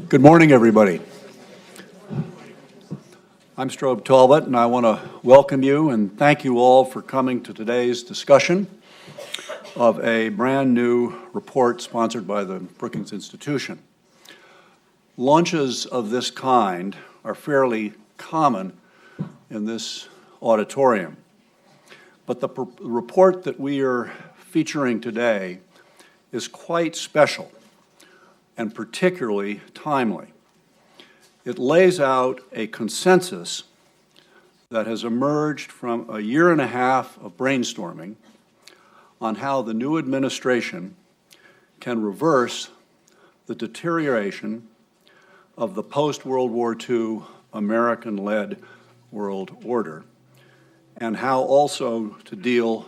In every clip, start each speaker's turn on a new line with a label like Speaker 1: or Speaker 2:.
Speaker 1: Good morning, everybody. I'm Strobe Talbot, and I want to welcome you and thank you all for coming to today's discussion of a brand new report sponsored by the Brookings Institution. Launches of this kind are fairly common in this auditorium, but the report that we are featuring today is quite special and particularly timely. It lays out a consensus that has emerged from a year and a half of brainstorming on how the new administration can reverse the deterioration of the post-World War II American-led world order, and how also to deal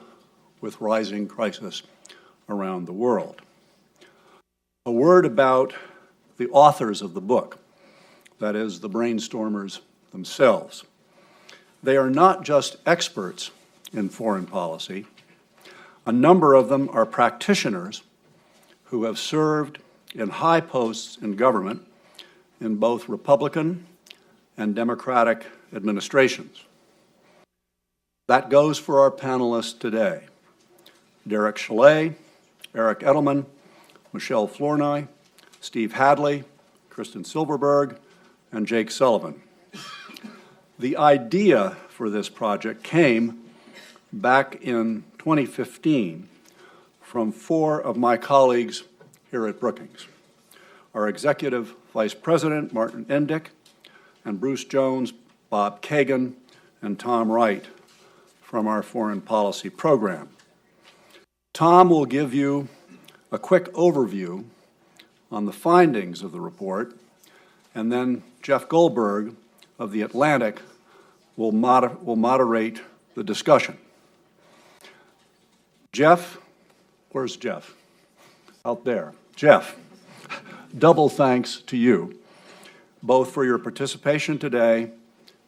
Speaker 1: with rising crisis around the world. A word about the authors of the book, that is, the brainstormers themselves. They are not just experts in foreign policy. A number of them are practitioners who have served in high posts in government in both Republican and Democratic administrations. That goes for our panelists today: Derek Chollet, Eric Edelman, Michelle Flournoy, Steve Hadley, Kristen Silverberg, and Jake Sullivan. The idea for this project came back in 2015 from four of my colleagues here at Brookings: our Executive Vice President, Martin Endick, and Bruce Jones, Bob Kagan, and Tom Wright from our foreign policy program. Tom will give you a quick overview on the findings of the report, and then Jeff Goldberg of The Atlantic will moderate the discussion. Jeff, where's Jeff? Out there. Jeff, double thanks to you, both for your participation today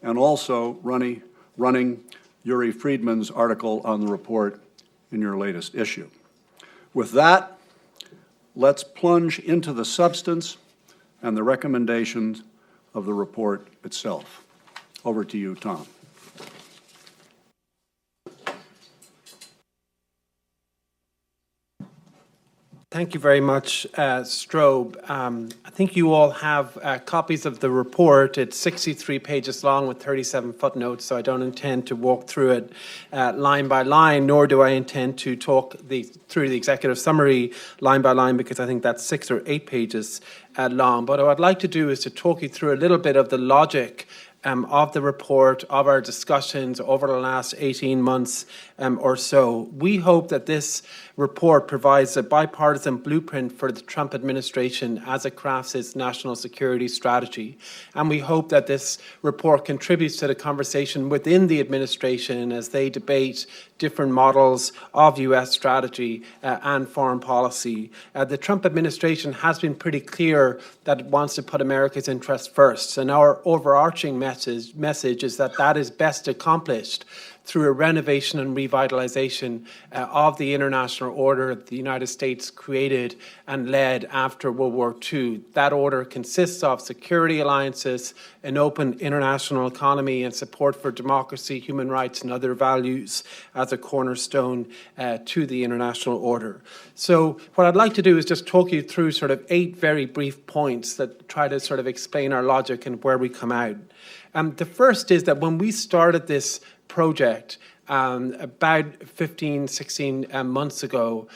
Speaker 1: and also running Yuri Friedman's article on the report in your latest issue. With that, let's plunge into the substance and the recommendations of the report itself. Over to you, Tom.
Speaker 2: Thank you very much, Strobe. I think you all have copies of the report. It's 63 pages long with 37 footnotes, so I don't intend to walk through it line by line, nor do I intend to talk through the executive summary line by line, because I think that's 6 or 8 pages long. But what I'd like to do is to talk you through a little bit of the logic of the report, of our discussions over the last 18 months or so. We hope that this report provides a bipartisan blueprint for the Trump administration as it crafts its national security strategy. And we hope that this report contributes to the conversation within the administration as they debate different models of U.S. strategy and foreign policy. The Trump administration has been pretty clear that it wants to put America's interests first. And our overarching message is that that is best accomplished through a renovation and revitalization of the international order the United States created and led after World War II. That order consists of security alliances, an open international economy, and support for democracy, human rights, and other values as a cornerstone to the international order. So what I'd like to do is just talk you through sort of 8 very brief points that try to sort of explain our logic and where we come out. The first is that when we started this project about 15, 16 months ago,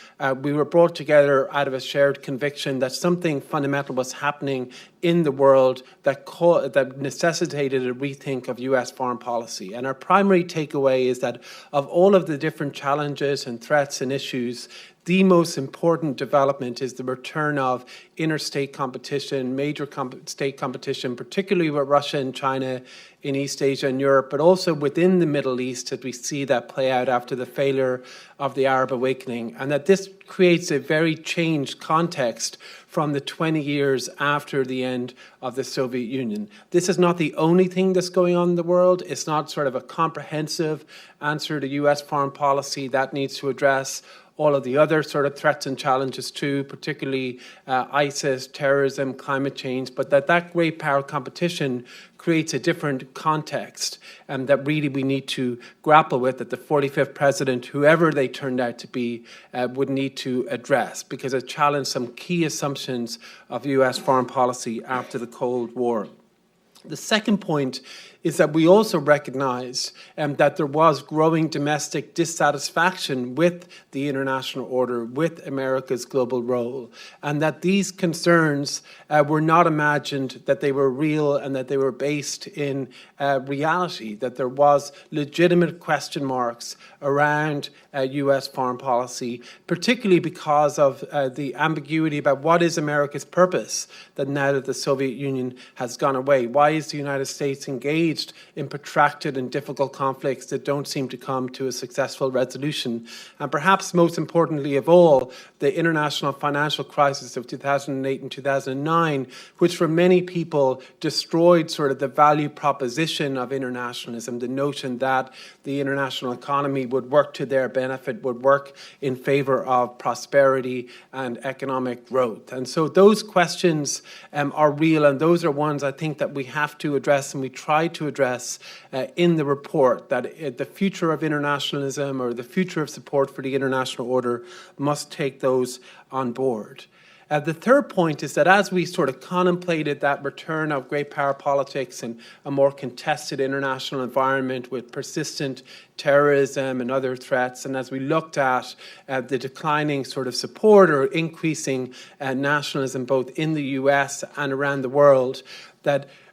Speaker 2: we were brought together out of a shared conviction that something fundamental was happening in the world that necessitated a rethink of U.S. foreign policy. And our primary takeaway is that of all of the different challenges and threats and issues, the most important development is the return of interstate competition, major state competition, particularly with Russia and China in East Asia and Europe, but also within the Middle East as we see that play out after the failure of the Arab awakening. And that this creates a very changed context from the 20 years after the end of the Soviet Union. This is not the only thing that's going on in the world. It's not sort of a comprehensive answer to U.S. foreign policy that needs to address all of the other sort of threats and challenges too, particularly ISIS, terrorism, climate change, but that great power competition creates a different context that really we need to grapple with, that the 45th president, whoever they turned out to be, would need to address, because it challenged some key assumptions of US foreign policy after the Cold War. The second point is that we also recognize that there was growing domestic dissatisfaction with the international order, with America's global role, and that these concerns were not imagined, that they were real and that they were based in reality, that there was legitimate question marks around US foreign policy, particularly because of the ambiguity about what is America's purpose, that now that the Soviet Union has gone away, why is the United States engaged in protracted and difficult conflicts that don't seem to come to a successful resolution. And perhaps most importantly of all, the international financial crisis of 2008 and 2009, which for many people destroyed sort of the value proposition of internationalism, the notion that the international economy would work to their benefit, would work in favor of prosperity and economic growth. And so those questions are real, and those are ones I think that we have to address, and we try to address in the report, that the future of internationalism or the future of support for the international order must take those on board. The third point is that as we sort of contemplated that return of great power politics and a more contested international environment with persistent terrorism and other threats, and as we looked at the declining sort of support or increasing nationalism both in the US and around the world,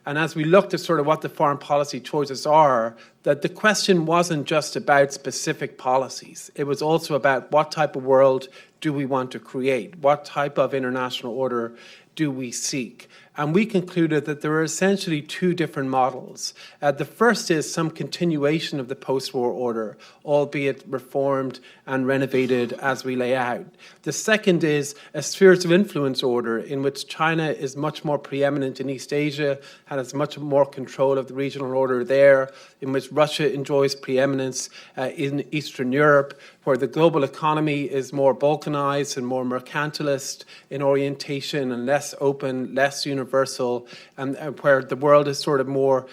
Speaker 2: and as we looked at sort of what the foreign policy choices are, that the question wasn't just about specific policies. It was also about what type of world do we want to create? What type of international order do we seek? And we concluded that there are essentially two different models. The first is some continuation of the post-war order, albeit reformed and renovated as we lay out. The second is a spheres of influence order in which China is much more preeminent in East Asia and has much more control of the regional order there, in which Russia enjoys preeminence in Eastern Europe, where the global economy is more balkanized and more mercantilist in orientation and less open, less universal, and where the world is sort of more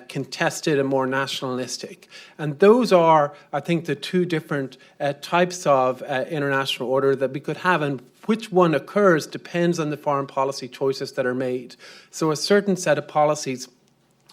Speaker 2: contested and more nationalistic. And those are, I think, the two different types of international order that we could have, and which one occurs depends on the foreign policy choices that are made. So a certain set of policies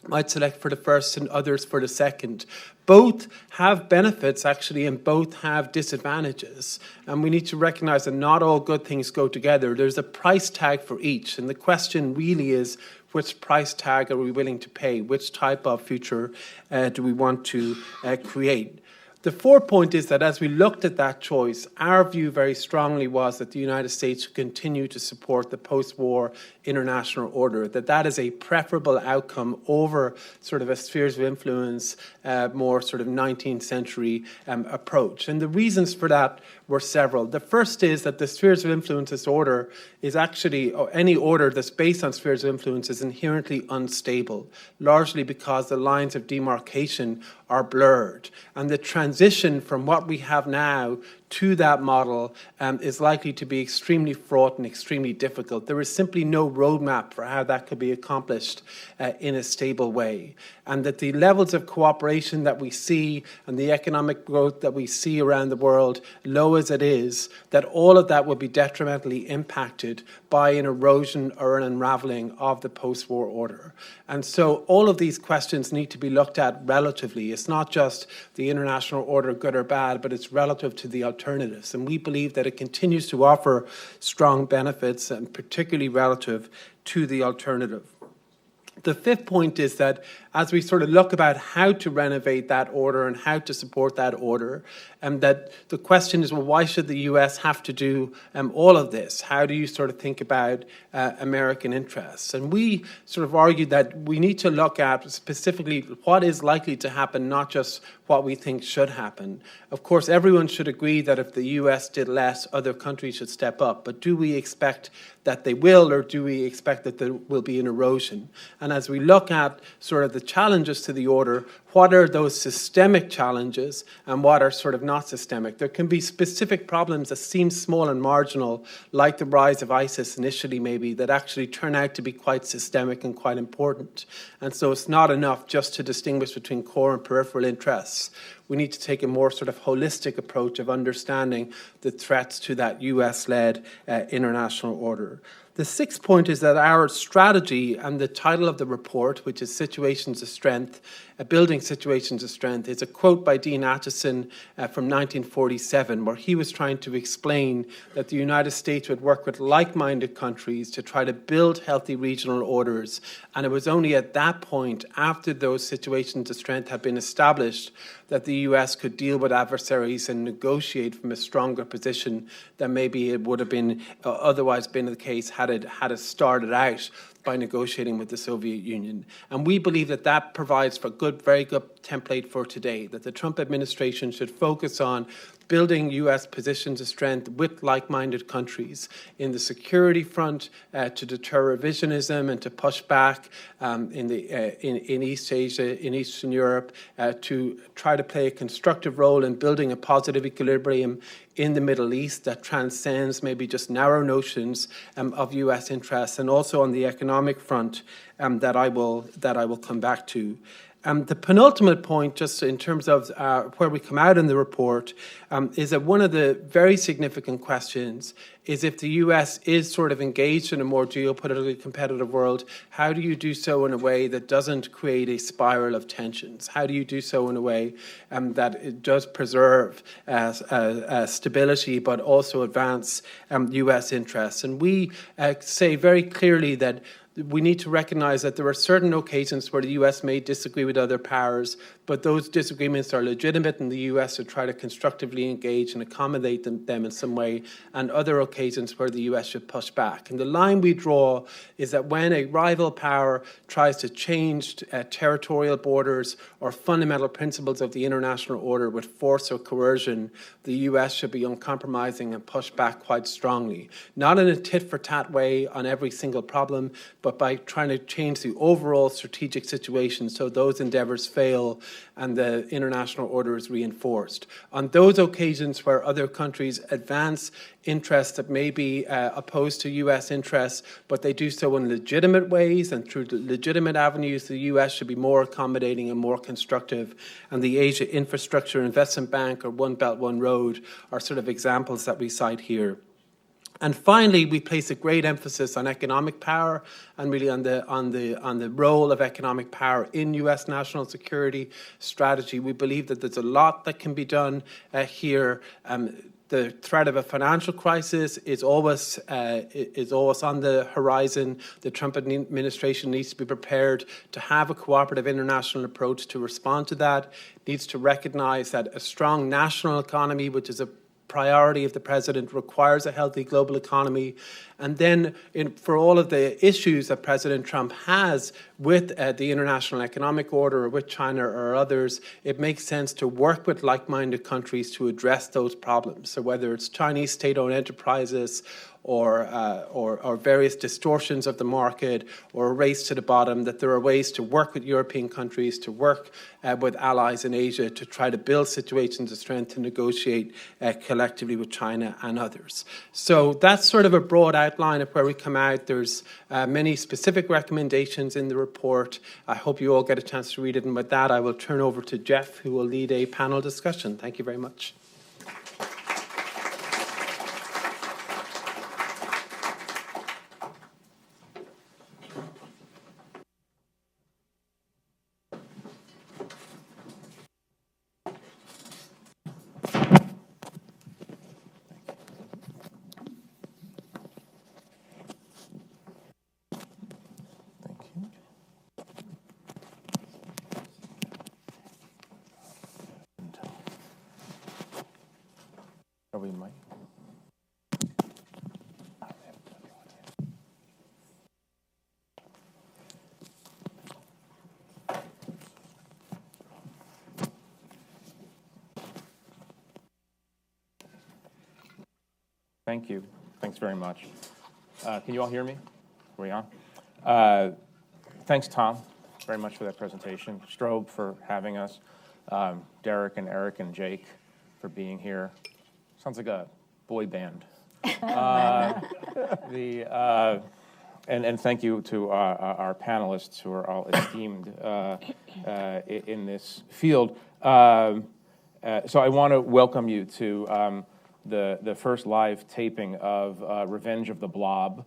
Speaker 2: might select for the first and others for the second. Both have benefits, actually, and both have disadvantages. And we need to recognize that not all good things go together. There's a price tag for each. And the question really is, which price tag are we willing to pay? Which type of future do we want to create? The fourth point is that as we looked at that choice, our view very strongly was that the United States should continue to support the post-war international order, that is a preferable outcome over sort of a spheres of influence, more sort of 19th century approach. And the reasons for that were several. The first is that the spheres of influence order is actually, or any order that's based on spheres of influence is inherently unstable, largely because the lines of demarcation are blurred. And the transition from what we have now to that model is likely to be extremely fraught and extremely difficult. There is simply no roadmap for how that could be accomplished in a stable way. And that the levels of cooperation that we see and the economic growth that we see around the world, low as it is, that all of that will be detrimentally impacted by an erosion or an unraveling of the post-war order. And so all of these questions need to be looked at relatively. It's not just the international order, good or bad, but it's relative to the alternatives. And we believe that it continues to offer strong benefits, and particularly relative to the alternative. The fifth point is that as we sort of look about how to renovate that order and how to support that order, and that the question is, well, why should the US have to do all of this? How do you sort of think about American interests? And we sort of argued that we need to look at specifically what is likely to happen, not just what we think should happen. Of course, everyone should agree that if the US did less, other countries should step up. But do we expect that they will, or do we expect that there will be an erosion? And as we look at sort of the challenges to the order, what are those systemic challenges and what are sort of not systemic. There can be specific problems that seem small and marginal, like the rise of ISIS initially maybe, that actually turn out to be quite systemic and quite important. And so it's not enough just to distinguish between core and peripheral interests. We need to take a more sort of holistic approach of understanding the threats to that US-led international order. The sixth point is that our strategy, and the title of the report, which is Situations of Strength, Building Situations of Strength, is a quote by Dean Acheson from 1947, where he was trying to explain that the United States would work with like-minded countries to try to build healthy regional orders. And it was only at that point, after those situations of strength had been established, that the US could deal with adversaries and negotiate from a stronger position than maybe it would have been otherwise been the case had it started out by negotiating with the Soviet Union. And we believe that that provides for very good template for today, that the Trump administration should focus on building US positions of strength with like-minded countries in the security front to deter revisionism and to push back in East Asia, in Eastern Europe, to try to play a constructive role in building a positive equilibrium in the Middle East that transcends maybe just narrow notions of US interests, and also on the economic front that I will come back to. The penultimate point, just in terms of where we come out in the report, is that one of the very significant questions is, if the US is sort of engaged in a more geopolitically competitive world, how do you do so in a way that doesn't create a spiral of tensions? How do you do so in a way that it does preserve stability but also advance US interests? And we say very clearly that we need to recognize that there are certain occasions where the US may disagree with other powers, but those disagreements are legitimate, and the US should try to constructively engage and accommodate them in some way, and other occasions where the US should push back. And the line we draw is that when a rival power tries to change territorial borders or fundamental principles of the international order with force or coercion, the US should be uncompromising and push back quite strongly. Not in a tit-for-tat way on every single problem, but by trying to change the overall strategic situation so those endeavors fail and the international order is reinforced. On those occasions where other countries advance interests that may be opposed to US interests, but they do so in legitimate ways and through legitimate avenues, the US should be more accommodating and more constructive. And the Asia Infrastructure Investment Bank or One Belt, One Road are sort of examples that we cite here. And finally, we place a great emphasis on economic power and really on the role of economic power in U.S. national security strategy. We believe that there's a lot that can be done here. The threat of a financial crisis is always on the horizon. The Trump administration needs to be prepared to have a cooperative international approach to respond to that. It needs to recognize that a strong national economy, which is a priority of the president, requires a healthy global economy. And then for all of the issues that President Trump has with the international economic order or with China or others, it makes sense to work with like-minded countries to address those problems. So whether it's Chinese state-owned enterprises or various distortions of the market or a race to the bottom, that there are ways to work with European countries, to work with allies in Asia to try to build situations of strength to negotiate collectively with China and others. So that's sort of a broad outline of where we come out. There's many specific recommendations in the report. I hope you all get a chance to read it. And with that, I will turn over to Jeff, who will lead a panel discussion. Thank you very much.
Speaker 3: Thank you. Thanks very much. Can you all hear me? Are we on? Thanks, Tom, very much for that presentation. Strobe for having us. Derek and Eric and Jake for being here. Sounds like a boy band. And thank you to our panelists who are all esteemed in this field. So I want to welcome you to the first live taping of Revenge of the Blob,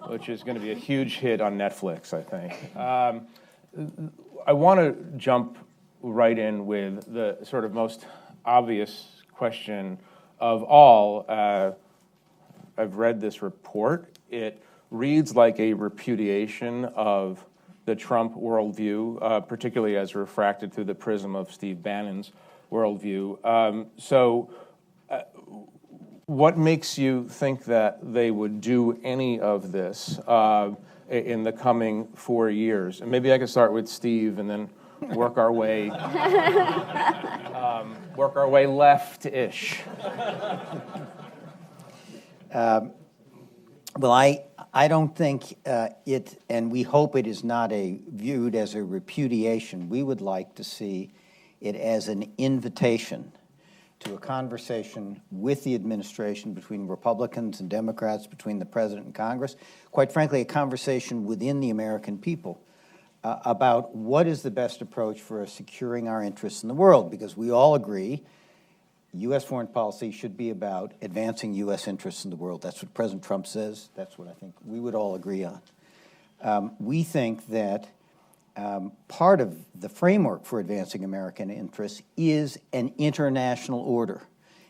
Speaker 3: which is going to be a huge hit on Netflix, I think. I want to jump right in with the sort of most obvious question of all. I've read this report. It reads like a repudiation of the Trump worldview, particularly as refracted through the prism of Steve Bannon's worldview. What makes you think that they would do any of this in the coming 4 years? And maybe I could start with Steve and then work our way left-ish.
Speaker 4: Well, I don't think it, and we hope it is not viewed as a repudiation. We would like to see it as an invitation to a conversation with the administration, between Republicans and Democrats, between the President and Congress, quite frankly, a conversation within the American people about what is the best approach for securing our interests in the world, because we all agree U.S. foreign policy should be about advancing U.S. interests in the world. That's what President Trump says. That's what I think we would all agree on. We think that part of the framework for advancing American interests is an international order,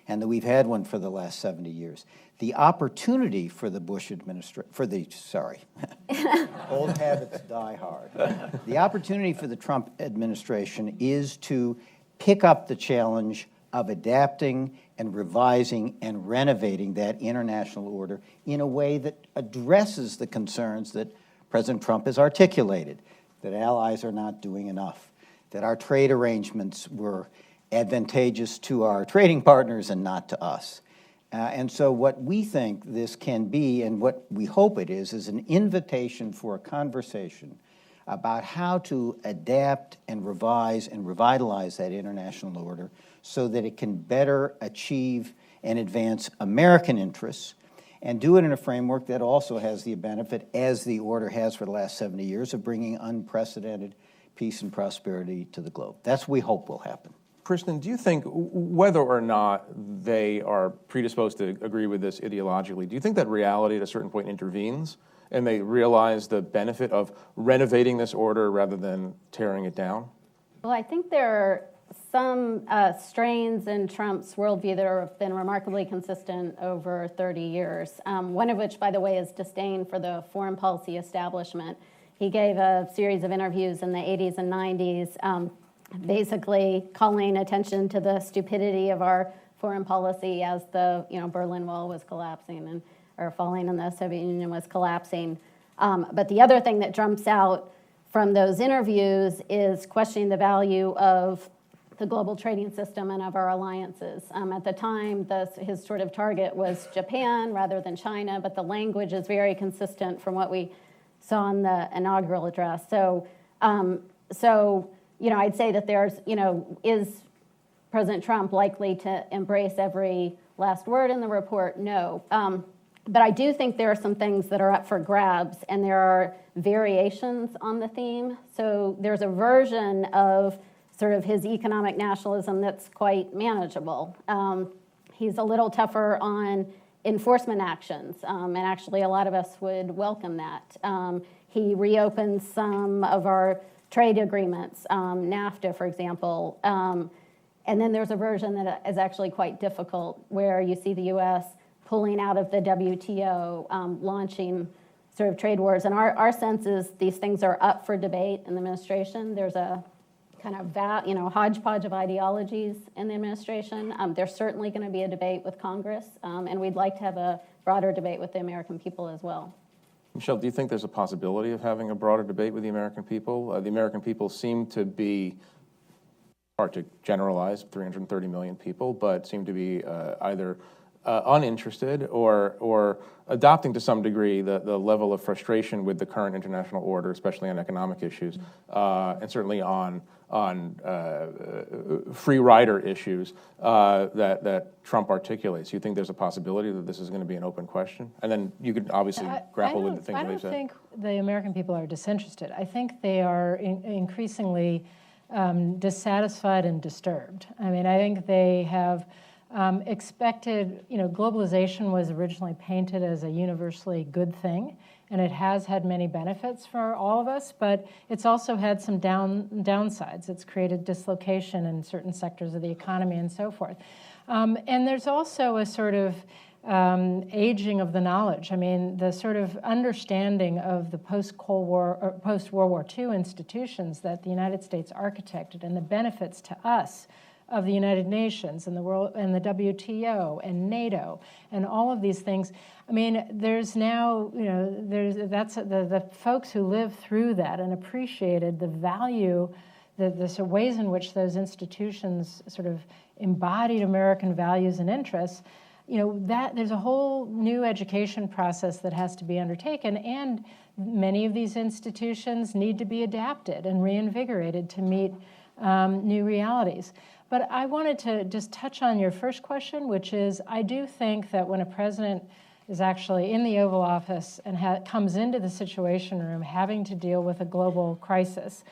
Speaker 4: and that we've had one for the last 70 years. The opportunity for the Bush administration, old habits die hard. The opportunity for the Trump administration is to pick up the challenge of adapting and revising and renovating that international order in a way that addresses the concerns that President Trump has articulated, that allies are not doing enough, that our trade arrangements were advantageous to our trading partners and not to us. And so what we think this can be, and what we hope it is an invitation for a conversation about how to adapt and revise and revitalize that international order so that it can better achieve and advance American interests, and do it in a framework that also has the benefit, as the order has for the last 70 years, of bringing unprecedented peace and prosperity to the globe. That's what we hope will happen.
Speaker 3: Kristen, do you think, whether or not they are predisposed to agree with this ideologically, do you think that reality at a certain point intervenes and they realize the benefit of renovating this order rather than tearing it down?
Speaker 5: Well, I think there are some strains in Trump's worldview that have been remarkably consistent over 30 years, one of which, by the way, is disdain for the foreign policy establishment. He gave a series of interviews in the 80s and 90s, basically calling attention to the stupidity of our foreign policy as the Berlin Wall was collapsing or falling and the Soviet Union was collapsing. But the other thing that jumps out from those interviews is questioning the value of the global trading system and of our alliances. At the time, his sort of target was Japan rather than China, but the language is very consistent from what we saw in the inaugural address. So I'd say that is President Trump likely to embrace every last word in the report? No. But I do think there are some things that are up for grabs, and there are variations on the theme. So there's a version of sort of his economic nationalism that's quite manageable. He's a little tougher on enforcement actions, and actually a lot of us would welcome that. He reopens some of our trade agreements, NAFTA, for example. And then there's a version that is actually quite difficult, where you see the U.S. pulling out of the WTO, launching sort of trade wars. And our sense is these things are up for debate in the administration. There's a kind of hodgepodge of ideologies in the administration. There's certainly going to be a debate with Congress, and we'd like to have a broader debate with the American people as well.
Speaker 3: Michelle, do you think there's a possibility of having a broader debate with the American people? The American people seem to be, hard to generalize, 330 million people, but seem to be either uninterested or adopting to some degree the level of frustration with the current international order, especially on economic issues, and certainly on free rider issues that Trump articulates. You think there's a possibility that this is going to be an open question? And then you could obviously grapple with the things that he said.
Speaker 6: I don't think the American people are disinterested. I think they are increasingly dissatisfied and disturbed. I mean, I think they have expected, globalization was originally painted as a universally good thing, and it has had many benefits for all of us, but it's also had some downsides. It's created dislocation in certain sectors of the economy and so forth. And there's also a sort of aging of the knowledge. I mean, the sort of understanding of the post-Cold War or post-World War II institutions that the United States architected and the benefits to us of the United Nations and the world and the WTO and NATO and all of these things. I mean, there's now, that's the folks who lived through that and appreciated the value, the ways in which those institutions sort of embodied American values and interests. That there's a whole new education process that has to be undertaken, and many of these institutions need to be adapted and reinvigorated to meet new realities. But I wanted to just touch on your first question, which is I do think that when a president is actually in the Oval Office and comes into the Situation Room having to deal with a global crisis,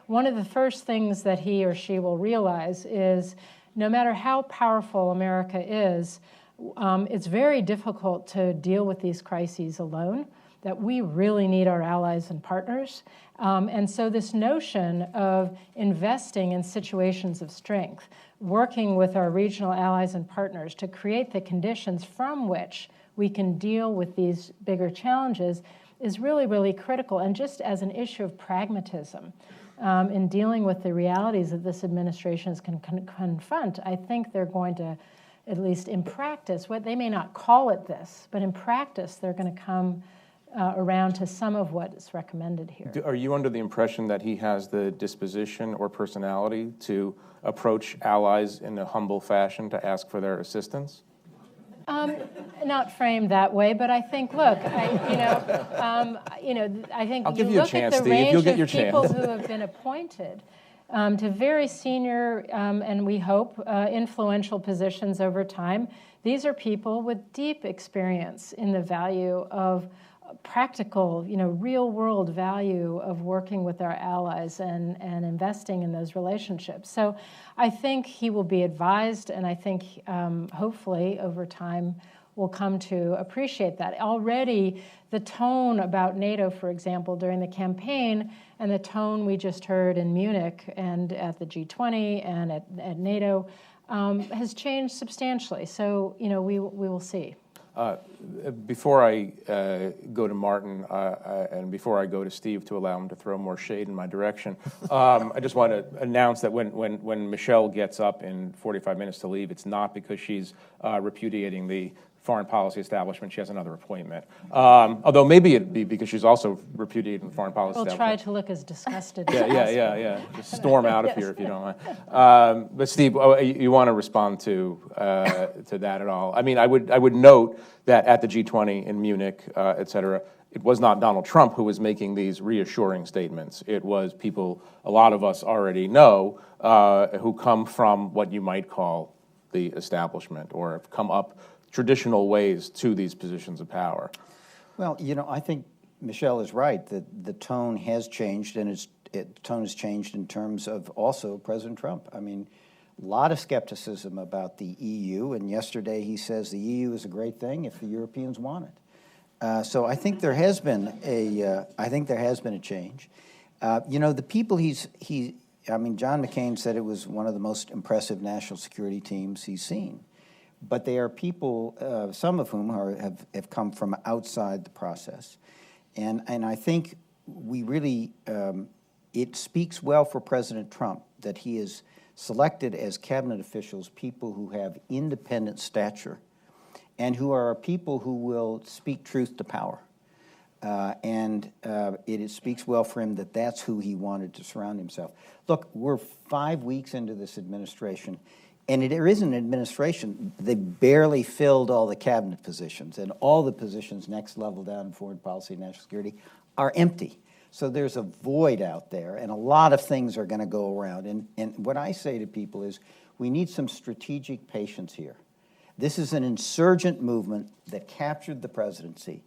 Speaker 6: one of the first things that he or she will realize is no matter how powerful America is, it's very difficult to deal with these crises alone, that we really need our allies and partners. And so this notion of investing in situations of strength, working with our regional allies and partners to create the conditions from which we can deal with these bigger challenges is really, really critical. And just as an issue of pragmatism in dealing with the realities that this administration is can confront, I think they're going to, at least in practice, what they may not call it this, but in practice they're going to come around to some of what is recommended here.
Speaker 3: Are you under the impression that he has the disposition or personality to approach allies in a humble fashion to ask for their assistance?
Speaker 6: Not framed that way, but I think, look, I think
Speaker 3: I'll
Speaker 6: you
Speaker 3: give you a
Speaker 6: look
Speaker 3: chance,
Speaker 6: at the
Speaker 3: Steve. You'll
Speaker 6: range
Speaker 3: get your
Speaker 6: of people
Speaker 3: chance.
Speaker 6: who have been appointed to very senior and we hope influential positions over time. These are people with deep experience in the value of practical, real-world value of working with our allies and investing in those relationships. So I think he will be advised, and I think hopefully over time will come to appreciate that. Already the tone about NATO, for example, during the campaign, and the tone we just heard in Munich and at the G20 and at NATO has changed substantially. So, we will see.
Speaker 3: Before I go to Martin and before I go to Steve to allow him to throw more shade in my direction, I just want to announce that when Michelle gets up in 45 minutes to leave, it's not because she's repudiating the foreign policy establishment. She has another appointment. Although maybe it'd be because she's also repudiating the foreign policy
Speaker 6: We'll
Speaker 3: establishment.
Speaker 6: try to look as disgusted as
Speaker 3: Yeah. Just storm out of here if you don't mind. But Steve, you want to respond to that at all? I mean, I would note that at the G20 in Munich, et cetera, it was not Donald Trump who was making these reassuring statements. It was people a lot of us already know who come from what you might call the establishment or have come up traditional ways to these positions of power.
Speaker 4: Well, I think Michelle is right that the tone has changed, and the tone has changed in terms of also President Trump. I mean, a lot of skepticism about the EU, and yesterday he says the EU is a great thing if the Europeans want it. So I think there has been a change. The people John McCain said it was one of the most impressive national security teams he's seen. But they are people, some of whom have come from outside the process. And I think we really, it speaks well for President Trump that he has selected as cabinet officials people who have independent stature and who are people who will speak truth to power. It speaks well for him that that's who he wanted to surround himself. Look, we're 5 weeks into this administration. And there is an administration. They barely filled all the cabinet positions, and all the positions next level down in foreign policy and national security are empty. So there's a void out there, and a lot of things are going to go around. And what I say to people is, we need some strategic patience here. This is an insurgent movement that captured the presidency.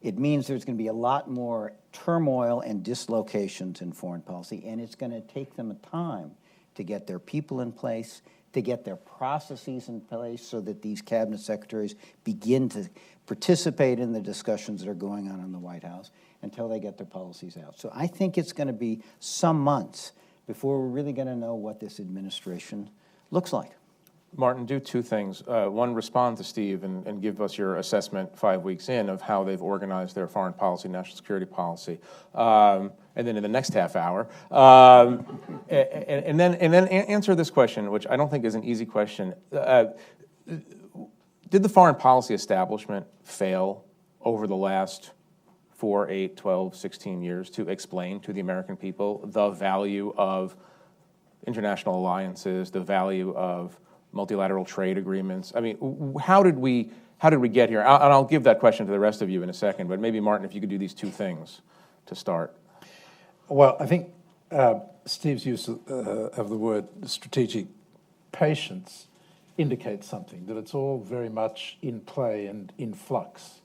Speaker 4: It means there's going to be a lot more turmoil and dislocations in foreign policy, and it's going to take them time to get their people in place, to get their processes in place so that these cabinet secretaries begin to participate in the discussions that are going on in the White House until they get their policies out. So I think it's going to be some months before we're really going to know what this administration looks like.
Speaker 3: Martin, do two things. One, respond to Steve and give us your assessment 5 weeks in of how they've organized their foreign policy, national security policy. And then in the next half hour, and then answer this question, which I don't think is an easy question. Did the foreign policy establishment fail over the last 4, 8, 12, 16 years to explain to the American people the value of international alliances, the value of multilateral trade agreements? I mean, how did we get here? And I'll give that question to the rest of you in a second, but maybe, Martin, if you could do these two things to start.
Speaker 7: Well, I think Steve's use of the word strategic patience indicates something, that it's all very much in play and in flux.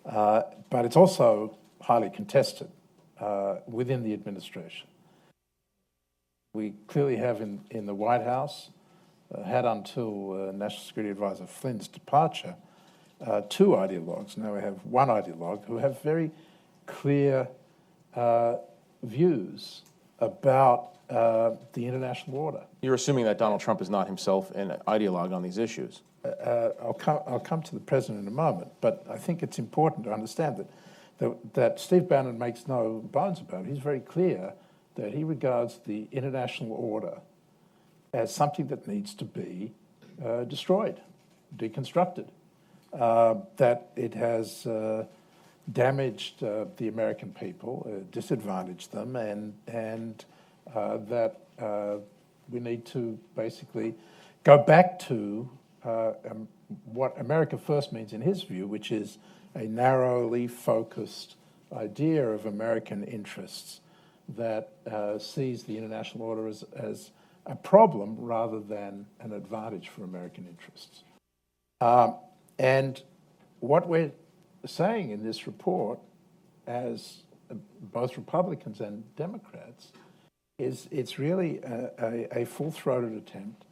Speaker 7: But it's also highly contested within the administration. We clearly have in the White House, had until National Security Advisor Flynn's departure, two ideologues. Now we have one ideologue who have very clear views about the international order.
Speaker 3: You're assuming that Donald Trump is not himself an ideologue on these issues.
Speaker 7: I'll come to the president in a moment, but I think it's important to understand that Steve Bannon makes no bones about it. He's very clear that he regards the international order as something that needs to be destroyed, deconstructed, that it has damaged the American people, disadvantaged them, and that we need to basically go back to what America First means in his view, which is a narrowly focused idea of American interests that sees the international order as a problem rather than an advantage for American interests. And what we're saying in this report, as both Republicans and Democrats, is it's really a full-throated attempt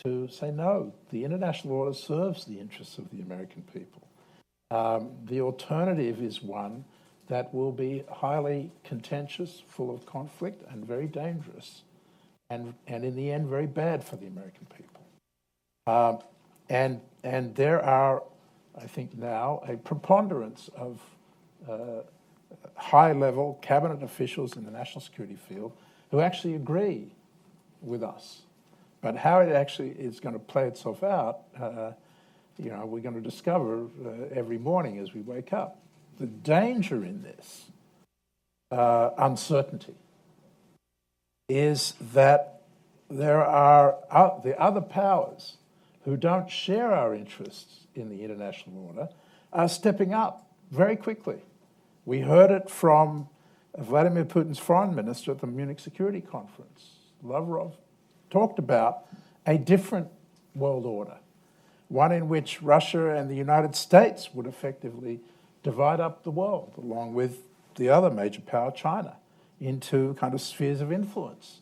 Speaker 7: to say, no, the international order serves the interests of the American people. The alternative is one that will be highly contentious, full of conflict, and very dangerous, and in the end, very bad for the American people. And there are, I think now, a preponderance of high-level cabinet officials in the national security field who actually agree with us. But how it actually is going to play itself out, we're going to discover every morning as we wake up. The danger in this uncertainty is that there are the other powers who don't share our interests in the international order are stepping up very quickly. We heard it from Vladimir Putin's foreign minister at the Munich Security Conference. Lavrov talked about a different world order, one in which Russia and the United States would effectively divide up the world, along with the other major power, China, into kind of spheres of influence.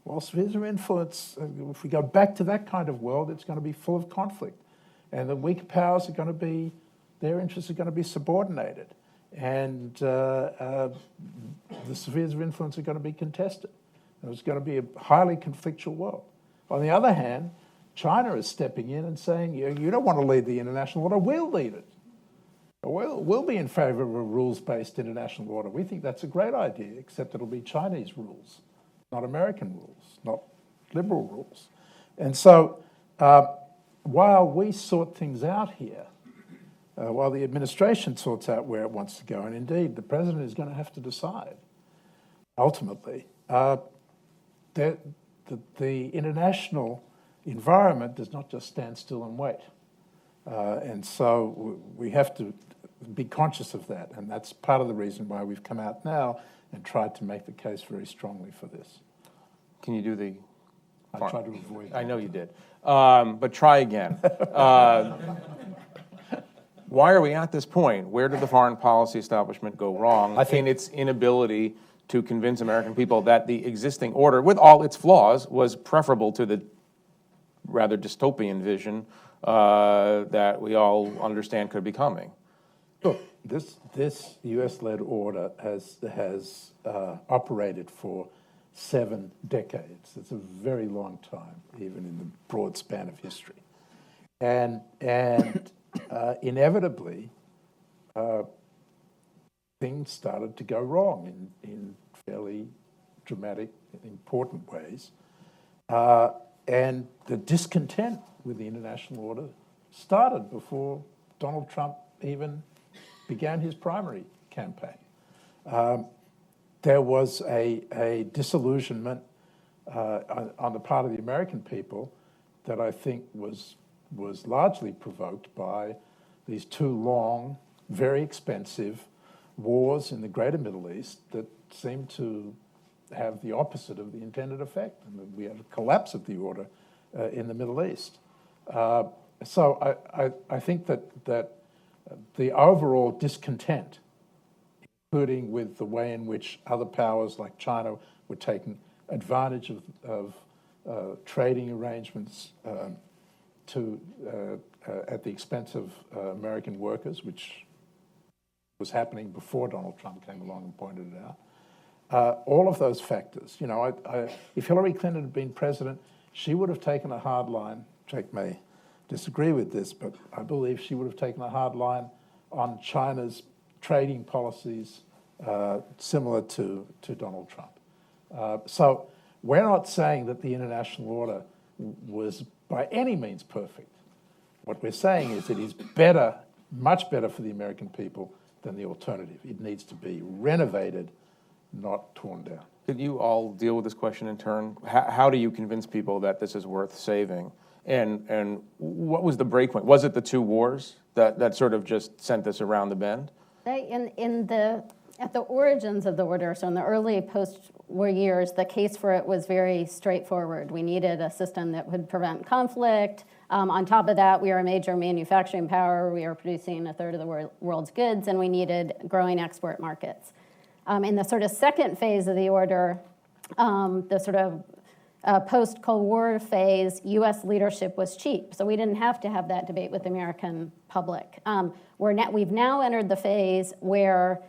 Speaker 7: Well, spheres of influence, if we go back to that kind of world, it's going to be full of conflict. And the weaker powers are going to be, their interests are going to be subordinated. And the spheres of influence are going to be contested. It's going to be a highly conflictual world. On the other hand, China is stepping in and saying, you don't want to lead the international order, we'll lead it. We'll be in favor of a rules-based international order. We think that's a great idea, except it'll be Chinese rules, not American rules, not liberal rules. And so while we sort things out here, while the administration sorts out where it wants to go, and indeed the president is going to have to decide, ultimately, the international environment does not just stand still and wait. And so we have to be conscious of that, and that's part of the reason why we've come out now and tried to make the case very strongly for this.
Speaker 3: Can you do the?
Speaker 7: I tried to avoid that.
Speaker 3: I know you did, but try again. Why are we at this point? Where did the foreign policy establishment go wrong in its inability to convince American people that the existing order, with all its flaws, was preferable to the rather dystopian vision that we all understand could be coming?
Speaker 7: Look, this U.S.-led order has operated for 7 decades. It's a very long time, even in the broad span of history. And inevitably, things started to go wrong in fairly dramatic, important ways. And the discontent with the international order started before Donald Trump even began his primary campaign. There was a disillusionment on the part of the American people that I think was largely provoked by these 2 long, very expensive wars in the greater Middle East that seemed to have the opposite of the intended effect, and that we had a collapse of the order in the Middle East. So I think that the overall discontent, including with the way in which other powers like China were taking advantage of trading arrangements at the expense of American workers, which was happening before Donald Trump came along and pointed it out. All of those factors, if Hillary Clinton had been president, she would have taken a hard line. Jake may disagree with this, but I believe she would have taken a hard line on China's trading policies similar to Donald Trump. So we're not saying that the international order was by any means perfect. What we're saying is it is better, much better for the American people than the alternative. It needs to be renovated, not torn down.
Speaker 3: Could you all deal with this question in turn? How do you convince people that this is worth saving? And what was the breakpoint? Was it the 2 wars that sort of just sent this around the bend?
Speaker 5: At the origins of the order, so in the early post-war years, the case for it was very straightforward. We needed a system that would prevent conflict. On top of that, we are a major manufacturing power. We are producing a third of the world's goods, and we needed growing export markets. In the sort of second phase of the order, the sort of post-Cold War phase, U.S. leadership was cheap, so we didn't have to have that debate with the American public. We've now entered the phase where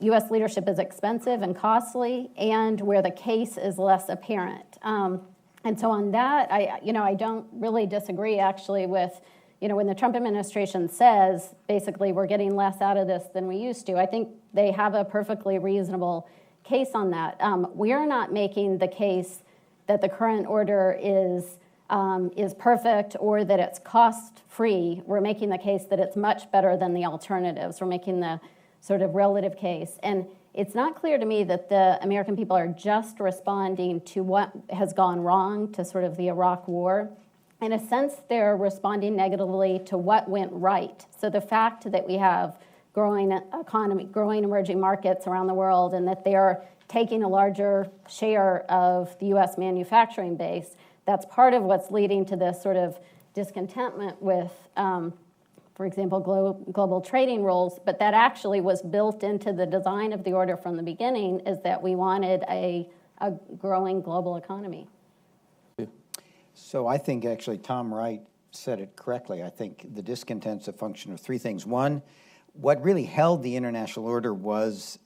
Speaker 5: U.S. leadership is expensive and costly, and where the case is less apparent. And so on that, I don't really disagree actually with, when the Trump administration says basically we're getting less out of this than we used to. I think they have a perfectly reasonable case on that. We're not making the case that the current order is perfect or that it's cost-free. We're making the case that it's much better than the alternatives. We're making the sort of relative case. And it's not clear to me that the American people are just responding to what has gone wrong, to sort of the Iraq War. In a sense, they're responding negatively to what went right. So the fact that we have growing economy, growing emerging markets around the world, and that they're taking a larger share of the U.S. manufacturing base, that's part of what's leading to this sort of discontentment with, for example, global trading rules. But that actually was built into the design of the order from the beginning, is that we wanted a growing global economy.
Speaker 4: So I think actually Tom Wright said it correctly. I think the discontent's a function of 3 things. One, what really held the international order was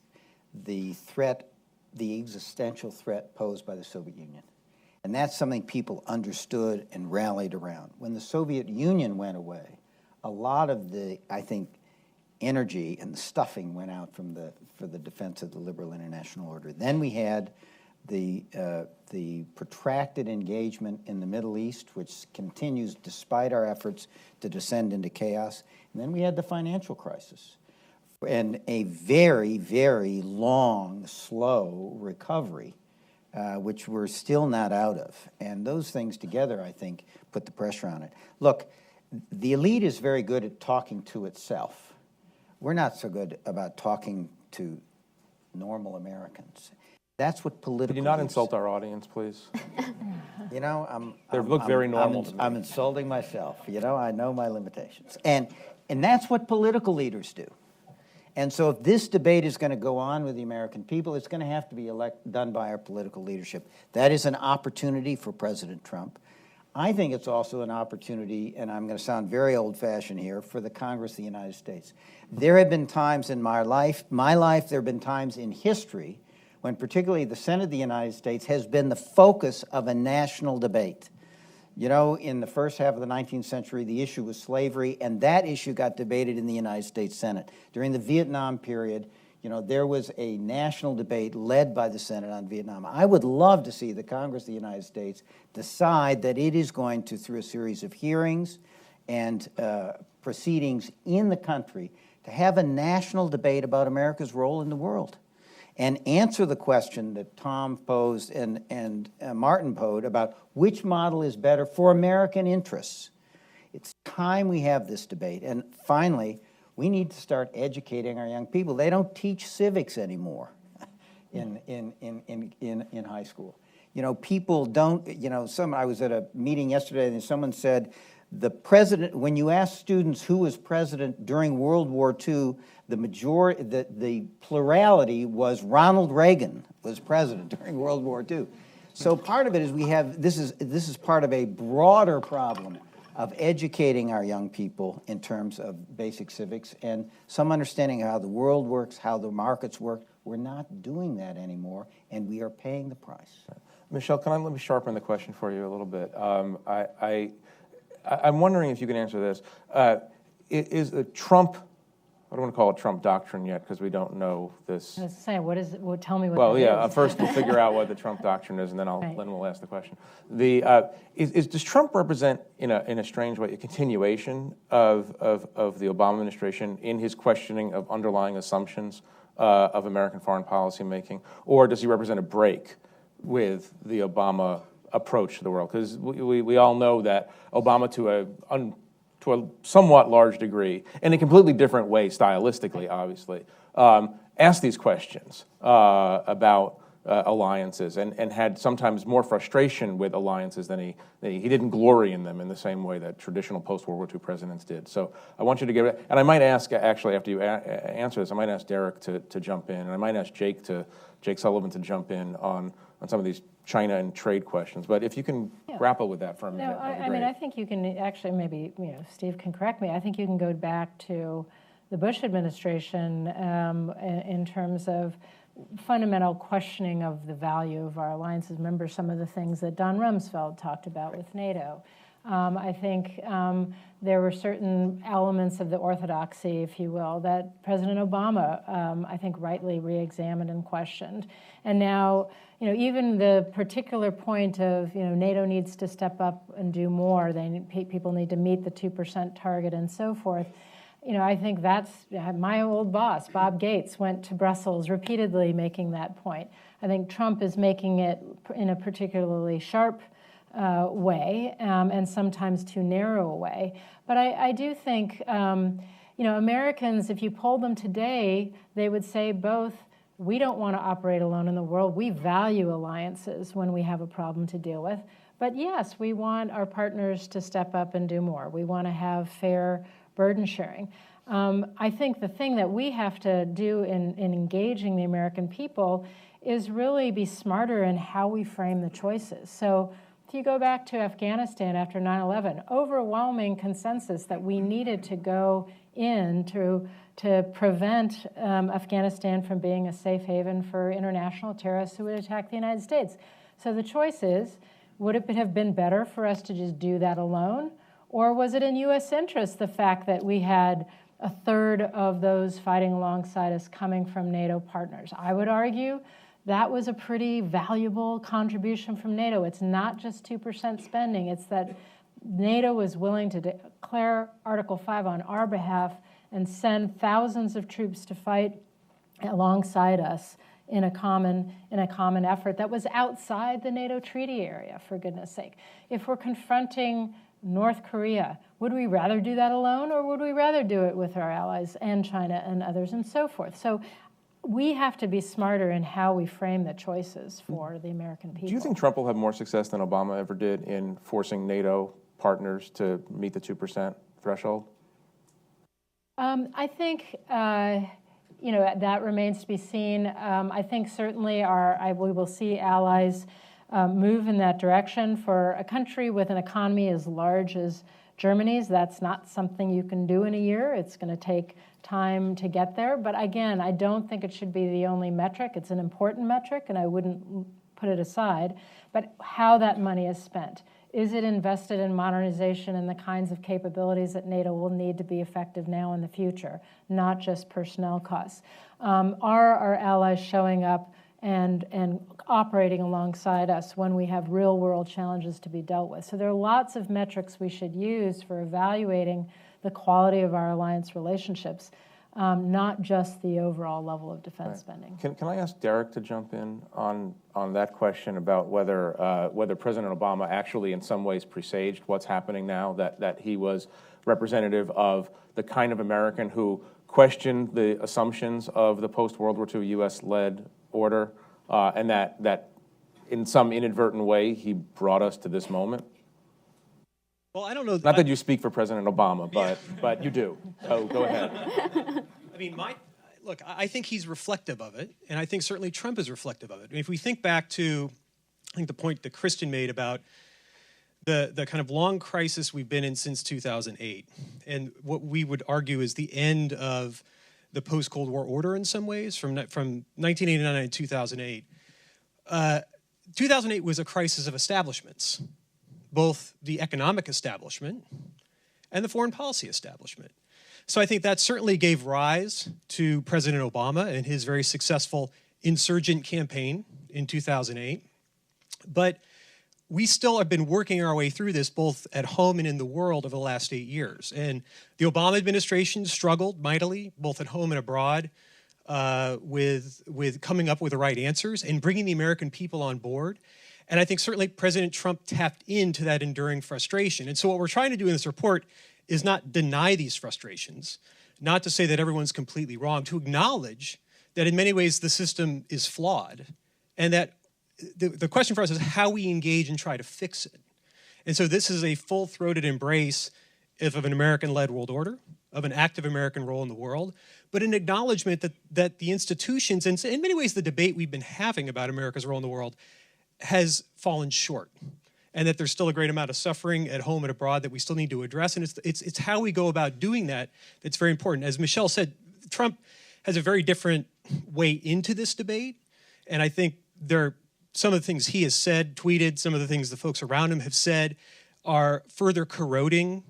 Speaker 4: the threat, the existential threat posed by the Soviet Union. And that's something people understood and rallied around. When the Soviet Union went away, a lot of the, I think, energy and the stuffing went out for the defense of the liberal international order. Then we had the protracted engagement in the Middle East, which continues despite our efforts to descend into chaos. And then we had the financial crisis and a very, very long, slow recovery which we're still not out of. And those things together, I think, put the pressure on it. Look, the elite is very good at talking to itself. We're not so good about talking to normal Americans. That's what political.
Speaker 3: Could you not
Speaker 4: leaders-
Speaker 3: insult our audience, please?
Speaker 4: You know,
Speaker 3: They look very normal to me.
Speaker 4: I'm insulting myself. You know, I know my limitations. And that's what political leaders do. And so if this debate is going to go on with the American people, it's going to have to be done by our political leadership. That is an opportunity for President Trump. I think it's also an opportunity, and I'm going to sound very old-fashioned here, for the Congress of the United States. There have been times in my life, there have been times in history when particularly the Senate of the United States has been the focus of a national debate. You know, in the first half of the 19th century, the issue was slavery, and that issue got debated in the United States Senate. During the Vietnam period, you know, there was a national debate led by the Senate on Vietnam. I would love to see the Congress of the United States decide that it is going to, through a series of hearings and proceedings in the country, to have a national debate about America's role in the world and answer the question that Tom posed and Martin posed about which model is better for American interests. It's time we have this debate. And finally, we need to start educating our young people. They don't teach civics anymore in high school. You know, people don't, you know, I was at a meeting yesterday and someone said, the president, when you ask students who was president during World War II, the plurality was Ronald Reagan was president during World War II. So part of it is this is part of a broader problem of educating our young people in terms of basic civics and some understanding of how the world works, how the markets work. We're not doing that anymore, and we are paying the price.
Speaker 3: Michelle, let me sharpen the question for you a little bit. I'm wondering if you can answer this. Is the Trump, I don't want to call it Trump doctrine yet because we don't know this.
Speaker 6: I was saying, what is it? Well, tell me what
Speaker 3: Well,
Speaker 6: that
Speaker 3: yeah,
Speaker 6: is.
Speaker 3: first we'll figure out what the Trump doctrine is, and then
Speaker 6: Right.
Speaker 3: then we'll ask the question. Does Trump represent, in a strange way, a continuation of the Obama administration in his questioning of underlying assumptions of American foreign policy making, or does he represent a break with the Obama approach to the world? Because we all know that Obama, to a somewhat large degree, in a completely different way stylistically, obviously, asked these questions about alliances and had sometimes more frustration with alliances than he didn't glory in them in the same way that traditional post-World War II presidents did. So I want you to give it, and I might ask, actually, after you answer this, I might ask Derek to jump in, and I might ask Jake Sullivan to jump in on some of these China and trade questions. But if you can grapple with that for a minute,
Speaker 6: No,
Speaker 3: that'd be
Speaker 6: I mean,
Speaker 3: great.
Speaker 6: I think you can actually, maybe, Steve can correct me. I think you can go back to the Bush administration in terms of fundamental questioning of the value of our alliances. Remember some of the things that Don Rumsfeld talked about with NATO. I think there were certain elements of the orthodoxy, if you will, that President Obama, I think, rightly re-examined and questioned. And now, even the particular point of, NATO needs to step up and do more. People need to meet the 2% target and so forth. I think that's my old boss, Bob Gates, went to Brussels repeatedly making that point. I think Trump is making it in a particularly sharp way and sometimes too narrow a way. But I do think, Americans, if you polled them today, they would say both, we don't want to operate alone in the world. We value alliances when we have a problem to deal with. But yes, we want our partners to step up and do more. We want to have fair burden sharing. I think the thing that we have to do in engaging the American people is really be smarter in how we frame the choices. So if you go back to Afghanistan after 9/11, overwhelming consensus that we needed to go in to prevent Afghanistan from being a safe haven for international terrorists who would attack the United States. So the choice is, would it have been better for us to just do that alone? Or was it in U.S. interest, the fact that we had a third of those fighting alongside us coming from NATO partners? I would argue that was a pretty valuable contribution from NATO. It's not just 2% spending. It's that NATO was willing to declare Article 5 on our behalf and send thousands of troops to fight alongside us in a common effort that was outside the NATO treaty area, for goodness sake. If we're confronting North Korea, would we rather do that alone, or would we rather do it with our allies and China and others and so forth? So we have to be smarter in how we frame the choices for the American people.
Speaker 3: Do you think Trump will have more success than Obama ever did in forcing NATO partners to meet the 2% threshold?
Speaker 6: I think that remains to be seen. I think certainly we will see allies move in that direction. For a country with an economy as large as Germany's, that's not something you can do in a year. It's going to take time to get there. But again, I don't think it should be the only metric. It's an important metric, and I wouldn't put it aside. But how that money is spent. Is it invested in modernization and the kinds of capabilities that NATO will need to be effective now in the future, not just personnel costs? Are our allies showing up and operating alongside us when we have real-world challenges to be dealt with? So there are lots of metrics we should use for evaluating the quality of our alliance relationships, not just the overall level of defense spending.
Speaker 3: Can I ask Derek to jump in on that question about whether President Obama actually in some ways presaged what's happening now, that he was representative of the kind of American who questioned the assumptions of the post-World War II U.S.-led order, and that in some inadvertent way he brought us to this moment?
Speaker 8: Well, I don't know.
Speaker 3: Not that you speak for President Obama, but you do. So go ahead.
Speaker 8: I mean, look, I think he's reflective of it, and I think certainly Trump is reflective of it. I mean, if we think back to, I think the point that Kristen made about the kind of long crisis we've been in since 2008, and what we would argue is the end of the post-Cold War order in some ways, from 1989 to 2008. 2008 was a crisis of establishments, both the economic establishment and the foreign policy establishment. So I think that certainly gave rise to President Obama and his very successful insurgent campaign in 2008. But we still have been working our way through this both at home and in the world over the last 8 years. And the Obama administration struggled mightily, both at home and abroad, with coming up with the right answers and bringing the American people on board. And I think certainly President Trump tapped into that enduring frustration. And so what we're trying to do in this report is not deny these frustrations, not to say that everyone's completely wrong, to acknowledge that in many ways the system is flawed, and that the question for us is how we engage and try to fix it. And so this is a full-throated embrace of an American-led world order, of an active American role in the world, but an acknowledgement that the institutions, and in many ways the debate we've been having about America's role in the world, has fallen short, and that there's still a great amount of suffering at home and abroad that we still need to address. And it's how we go about doing that that's very important. As Michelle said, Trump has a very different way into this debate, and I think some of the things he has said, tweeted, some of the things the folks around him have said are further corroding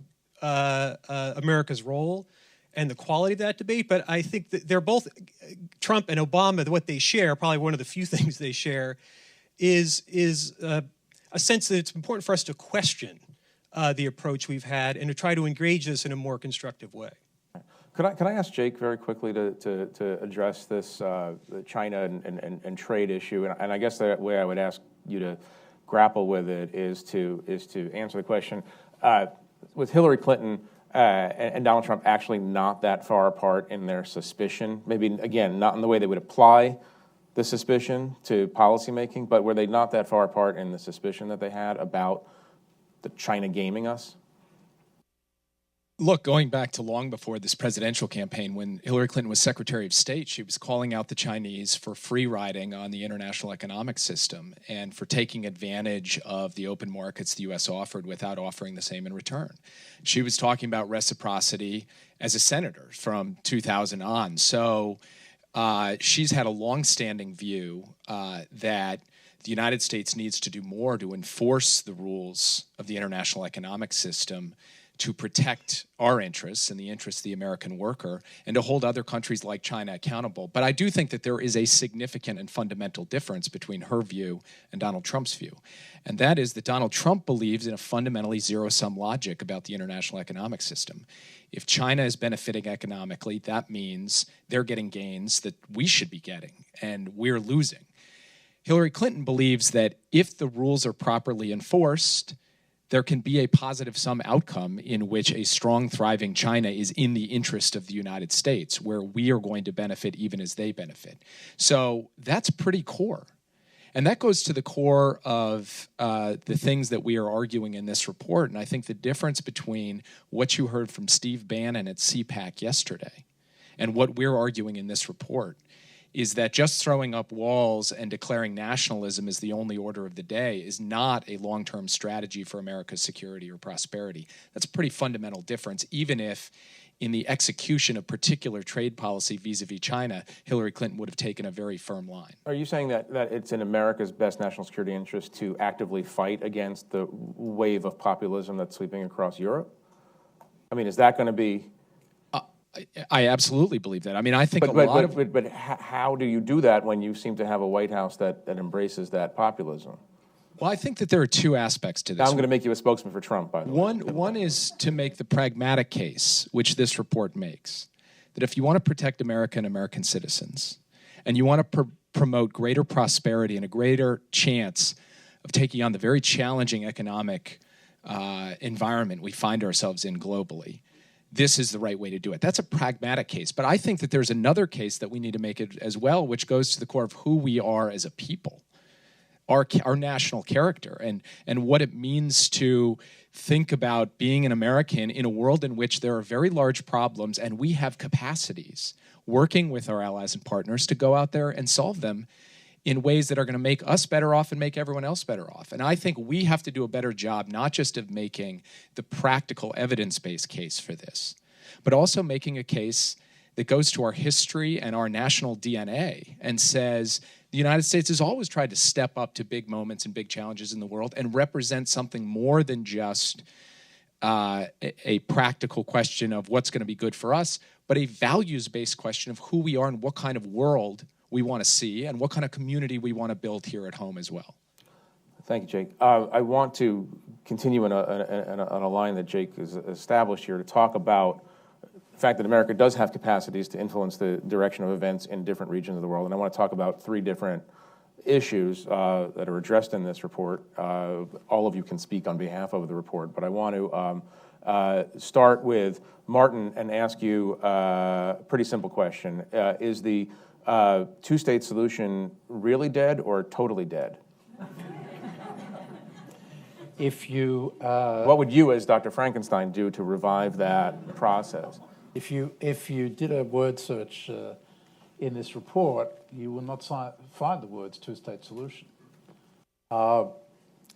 Speaker 8: America's role and the quality of that debate. But I think that they're both, Trump and Obama, what they share, probably one of the few things they share, is a sense that it's important for us to question the approach we've had and to try to engage this in a more constructive way.
Speaker 3: Could I ask Jake very quickly to address this the China and trade issue? And I guess the way I would ask you to grapple with it is to answer the question, with Hillary Clinton and Donald Trump actually not that far apart in their suspicion, maybe, again, not in the way they would apply the suspicion to policymaking, but were they not that far apart in the suspicion that they had about the China gaming us?
Speaker 9: Look, going back to long before this presidential campaign, when Hillary Clinton was Secretary of State, she was calling out the Chinese for free riding on the international economic system and for taking advantage of the open markets the U.S. offered without offering the same in return. She was talking about reciprocity as a senator from 2000 on. So she's had a longstanding view that the United States needs to do more to enforce the rules of the international economic system to protect our interests and the interests of the American worker and to hold other countries like China accountable. But I do think that there is a significant and fundamental difference between her view and Donald Trump's view. And that is that Donald Trump believes in a fundamentally zero-sum logic about the international economic system. If China is benefiting economically, that means they're getting gains that we should be getting, and we're losing. Hillary Clinton believes that if the rules are properly enforced, there can be a positive sum outcome in which a strong, thriving China is in the interest of the United States, where we are going to benefit even as they benefit. So that's pretty core. And that goes to the core of the things that we are arguing in this report. And I think the difference between what you heard from Steve Bannon at CPAC yesterday and what we're arguing in this report is that just throwing up walls and declaring nationalism as the only order of the day is not a long-term strategy for America's security or prosperity. That's a pretty fundamental difference, even if in the execution of particular trade policy vis-a-vis China, Hillary Clinton would have taken a very firm line.
Speaker 3: Are you saying that it's in America's best national security interest to actively fight against the wave of populism that's sweeping across Europe? I mean, is that going to be...
Speaker 9: I absolutely believe that. I mean, I think
Speaker 3: But how do you do that when you seem to have a White House that embraces that populism?
Speaker 9: Well, I think that there are two aspects to this.
Speaker 3: Now I'm going to make you a spokesman for Trump, by the way.
Speaker 9: One is to make the pragmatic case, which this report makes, that if you want to protect America and American citizens, and you want to promote greater prosperity and a greater chance of taking on the very challenging economic environment we find ourselves in globally, this is the right way to do it. That's a pragmatic case. But I think that there's another case that we need to make it as well, which goes to the core of who we are as a people, our national character, and what it means to think about being an American in a world in which there are very large problems and we have capacities, working with our allies and partners to go out there and solve them in ways that are going to make us better off and make everyone else better off. And I think we have to do a better job, not just of making the practical evidence-based case for this, but also making a case that goes to our history and our national DNA and says the United States has always tried to step up to big moments and big challenges in the world and represent something more than just a practical question of what's going to be good for us, but a values-based question of who we are and what kind of world we want to see and what kind of community we want to build here at home as well.
Speaker 3: Thank you, Jake. I want to continue on a line that Jake has established here to talk about the fact that America does have capacities to influence the direction of events in different regions of the world. And I want to talk about three different issues that are addressed in this report. All of you can speak on behalf of the report, but I want to start with Martin and ask you a pretty simple question. Is the two-state solution really dead or totally dead?
Speaker 7: If you...
Speaker 3: what would you, as Dr. Frankenstein, do to revive that process?
Speaker 7: If you did a word search in this report, you will not find the words two-state solution.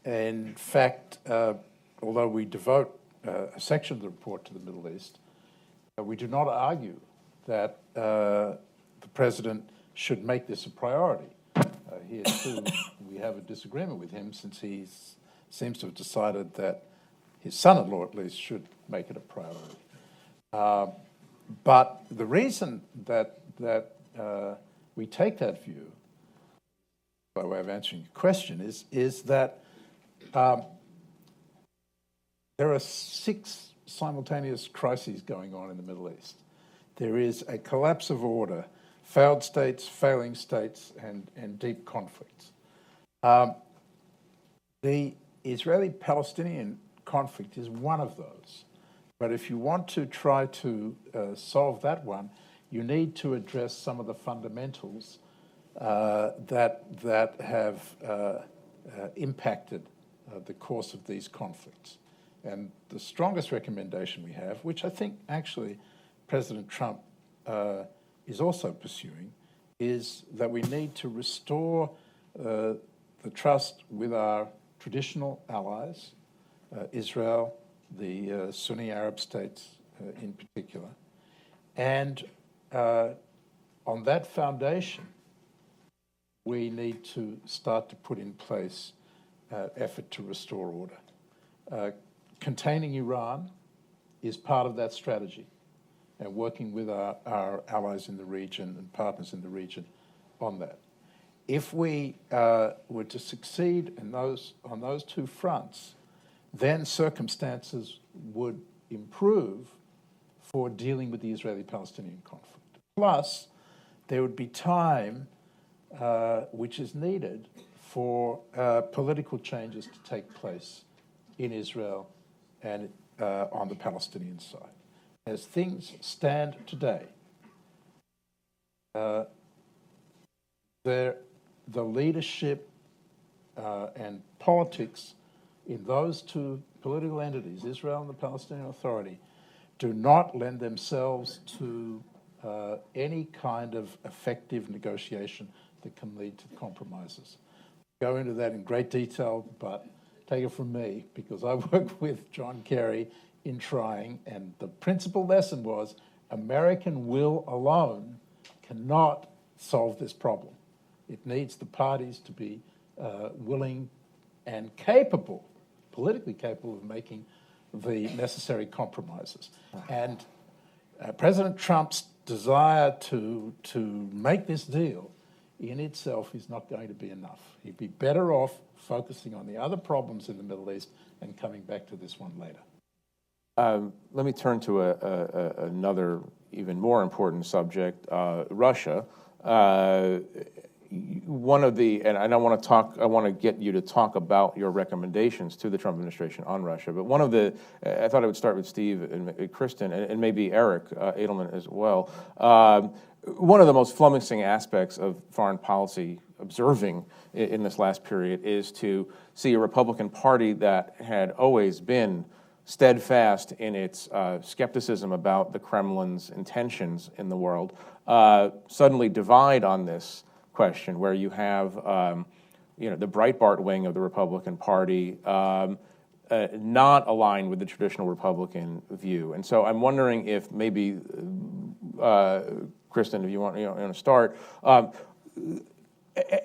Speaker 7: In fact, although we devote a section of the report to the Middle East, we do not argue that the president should make this a priority. Here, too, we have a disagreement with him since he seems to have decided that his son-in-law, at least, should make it a priority. But the reason that we take that view, by way of answering your question, is that there are 6 simultaneous crises going on in the Middle East. There is a collapse of order, failed states, failing states, and deep conflicts. The Israeli-Palestinian conflict is one of those. But if you want to try to solve that one, you need to address some of the fundamentals that have impacted the course of these conflicts. And the strongest recommendation we have, which I think actually President Trump is also pursuing, is that we need to restore the trust with our traditional allies, Israel, the Sunni Arab states in particular. And on that foundation, we need to start to put in place effort to restore order. Containing Iran is part of that strategy, and working with our allies in the region and partners in the region on that. If we were to succeed in on those two fronts, then circumstances would improve for dealing with the Israeli-Palestinian conflict. Plus, there would be time which is needed for political changes to take place in Israel and on the Palestinian side. As things stand today, the leadership and politics in those two political entities, Israel and the Palestinian Authority, do not lend themselves to any kind of effective negotiation that can lead to compromises. Go into that in great detail, but take it from me, because I worked with John Kerry in trying, and the principal lesson was American will alone cannot solve this problem. It needs the parties to be willing and capable, politically capable of making the necessary compromises. And President Trump's desire to make this deal in itself is not going to be enough. He'd be better off focusing on the other problems in the Middle East and coming back to this one later.
Speaker 3: Let me turn to another even more important subject, Russia. One of the, and I want to get you to talk about your recommendations to the Trump administration on Russia. But one of the, I thought I would start with Steve and Kristen, and maybe Eric Edelman as well. One of the most flummoxing aspects of foreign policy observing in this last period is to see a Republican Party that had always been steadfast in its skepticism about the Kremlin's intentions in the world suddenly divide on this question, where you have the Breitbart wing of the Republican Party not aligned with the traditional Republican view. And so I'm wondering if maybe, Kristen, if you want to start,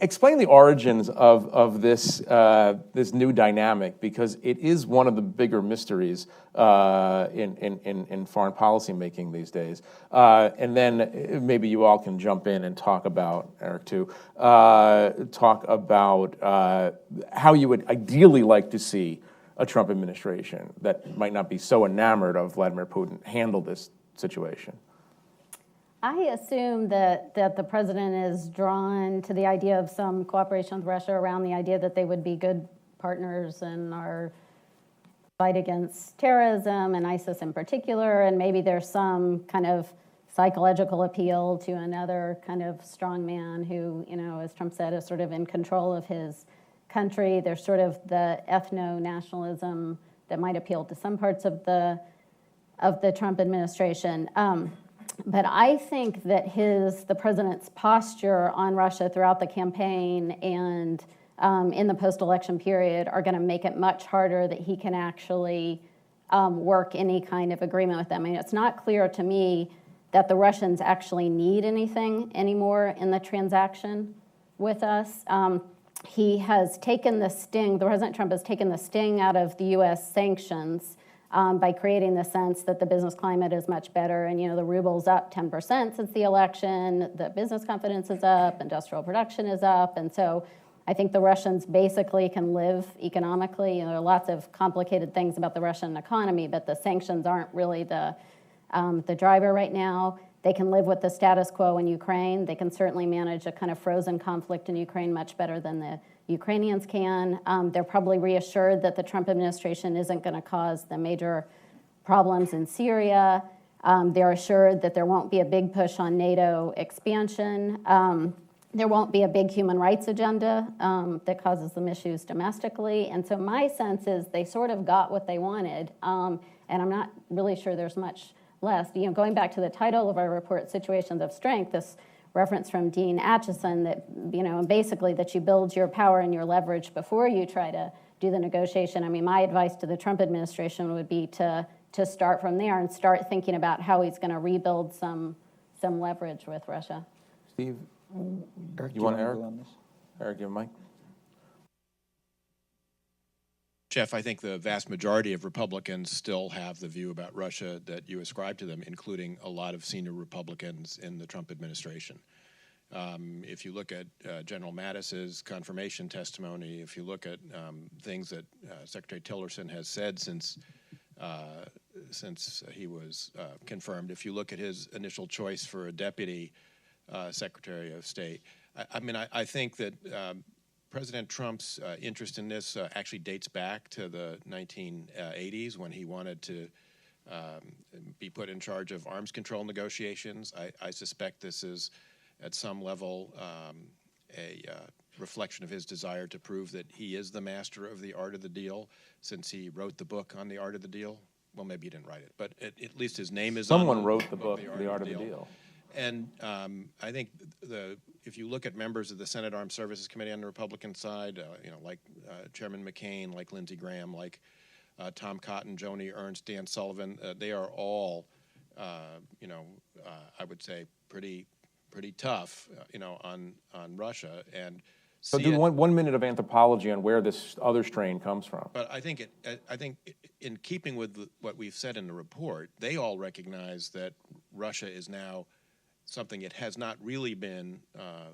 Speaker 3: explain the origins of this this new dynamic, because it is one of the bigger mysteries in foreign policy making these days. And then maybe you all can jump in and talk about, Eric too, talk about how you would ideally like to see a Trump administration that might not be so enamored of Vladimir Putin handle this situation.
Speaker 5: I assume that the president is drawn to the idea of some cooperation with Russia around the idea that they would be good partners in our fight against terrorism and ISIS in particular, and maybe there's some kind of psychological appeal to another kind of strong man who, as Trump said, is sort of in control of his country. There's sort of the ethno-nationalism that might appeal to some parts of the Trump administration. But I think that the president's posture on Russia throughout the campaign and in the post-election period are going to make it much harder that he can actually work any kind of agreement with them. I mean, it's not clear to me that the Russians actually need anything anymore in the transaction with us. He has taken the sting, the President Trump has taken the sting out of the U.S. sanctions by creating the sense that the business climate is much better. And, the ruble's up 10% since the election, the business confidence is up, industrial production is up. And so I think the Russians basically can live economically. There are lots of complicated things about the Russian economy, but the sanctions aren't really the driver right now. They can live with the status quo in Ukraine. They can certainly manage a kind of frozen conflict in Ukraine much better than the Ukrainians can. They're probably reassured that the Trump administration isn't going to cause the major problems in Syria. They're assured that there won't be a big push on NATO expansion. There won't be a big human rights agenda that causes them issues domestically. And so my sense is they sort of got what they wanted, and I'm not really sure there's much less. Going back to the title of our report, Situations of Strength, this reference from Dean Acheson that, basically that you build your power and your leverage before you try to do the negotiation. I mean, my advice to the Trump administration would be to start from there and start thinking about how he's going to rebuild some leverage with Russia.
Speaker 3: Steve,
Speaker 4: Eric,
Speaker 3: you want
Speaker 4: to
Speaker 3: Eric?
Speaker 4: go on this?
Speaker 3: Eric, give a mic.
Speaker 10: Jeff, I think the vast majority of Republicans still have the view about Russia that you ascribe to them, including a lot of senior Republicans in the Trump administration. If you look at General Mattis's confirmation testimony, if you look at things that Secretary Tillerson has said since he was confirmed, if you look at his initial choice for a deputy Secretary of State, I think that President Trump's interest in this actually dates back to the 1980s when he wanted to be put in charge of arms control negotiations. I suspect this is, at some level, a reflection of his desire to prove that he is the master of the art of the deal, since he wrote the book on the art of the deal. Well, maybe he didn't write it, but at least his name is on
Speaker 3: Someone
Speaker 10: the
Speaker 3: wrote the book, The Art of the Deal.
Speaker 10: And I think if you look at members of the Senate Armed Services Committee on the Republican side, like Chairman McCain, like Lindsey Graham, like Tom Cotton, Joni Ernst, Dan Sullivan, they are all, I would say, pretty tough, on Russia. And
Speaker 3: so do 1 minute of anthropology on where this other strain comes from.
Speaker 10: But I think in keeping with what we've said in the report, they all recognize that Russia is now something it has not really been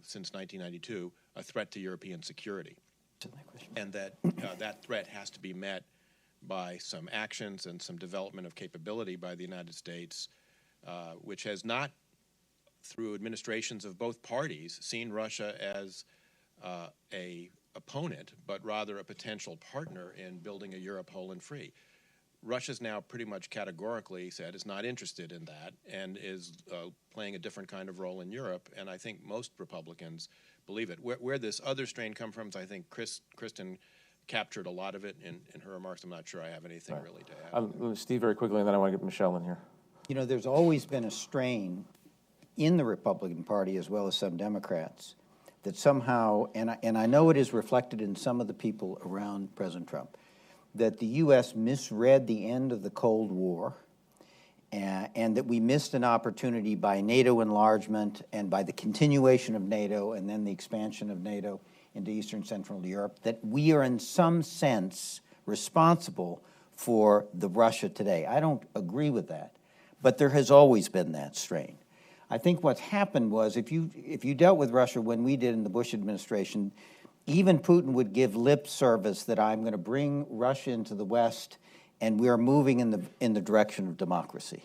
Speaker 10: since 1992, a threat to European security, and that that threat has to be met by some actions and some development of capability by the United States, which has not, through administrations of both parties, seen Russia as a opponent, but rather a potential partner in building a Europe whole and free. Russia's now pretty much categorically said is not interested in that and is playing a different kind of role in Europe, and I think most Republicans believe it. Where this other strain comes from, I think Kristen captured a lot of it in her remarks. I'm not sure I have anything really to add.
Speaker 3: Steve, very quickly, and then I want to get Michelle in here.
Speaker 4: There's always been a strain in the Republican Party, as well as some Democrats, that somehow, and I know it is reflected in some of the people around President Trump, that the U.S. misread the end of the Cold War, and that we missed an opportunity by NATO enlargement and by the continuation of NATO and then the expansion of NATO into Eastern Central Europe, that we are in some sense responsible for the Russia today. I don't agree with that, but there has always been that strain. I think what's happened was if you dealt with Russia when we did in the Bush administration, even Putin would give lip service that I'm going to bring Russia into the West and we are moving in the direction of democracy.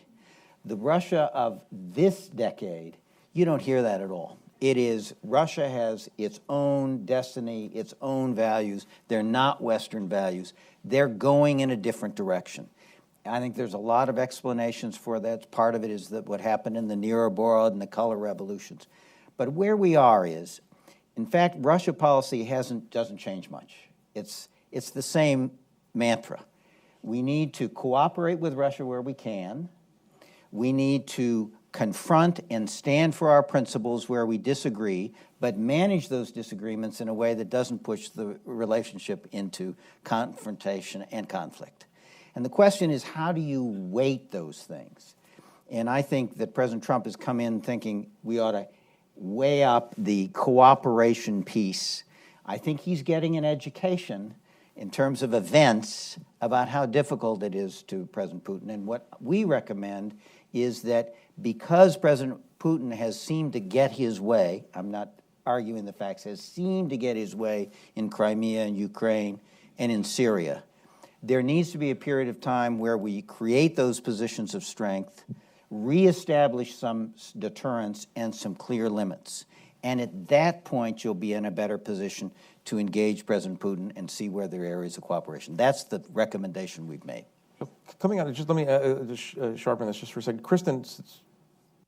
Speaker 4: The Russia of this decade, you don't hear that at all. It is, Russia has its own destiny, its own values. They're not Western values. They're going in a different direction. I think there's a lot of explanations for that. Part of it is that what happened in the Nero Board and the color revolutions. But where we are is, in fact, Russia policy doesn't change much. It's the same mantra. We need to cooperate with Russia where we can. We need to confront and stand for our principles where we disagree, but manage those disagreements in a way that doesn't push the relationship into confrontation and conflict. And the question is, how do you weight those things? And I think that President Trump has come in thinking we ought to weigh up the cooperation piece. I think he's getting an education in terms of events about how difficult it is to President Putin. And what we recommend is that because President Putin has seemed to get his way, I'm not arguing the facts, has seemed to get his way in Crimea and Ukraine and in Syria, there needs to be a period of time where we create those positions of strength, reestablish some deterrence and some clear limits. And at that point, you'll be in a better position to engage President Putin and see where there are areas of cooperation. That's the recommendation we've made.
Speaker 3: Coming out, just let me sharpen this just for a second. Kristen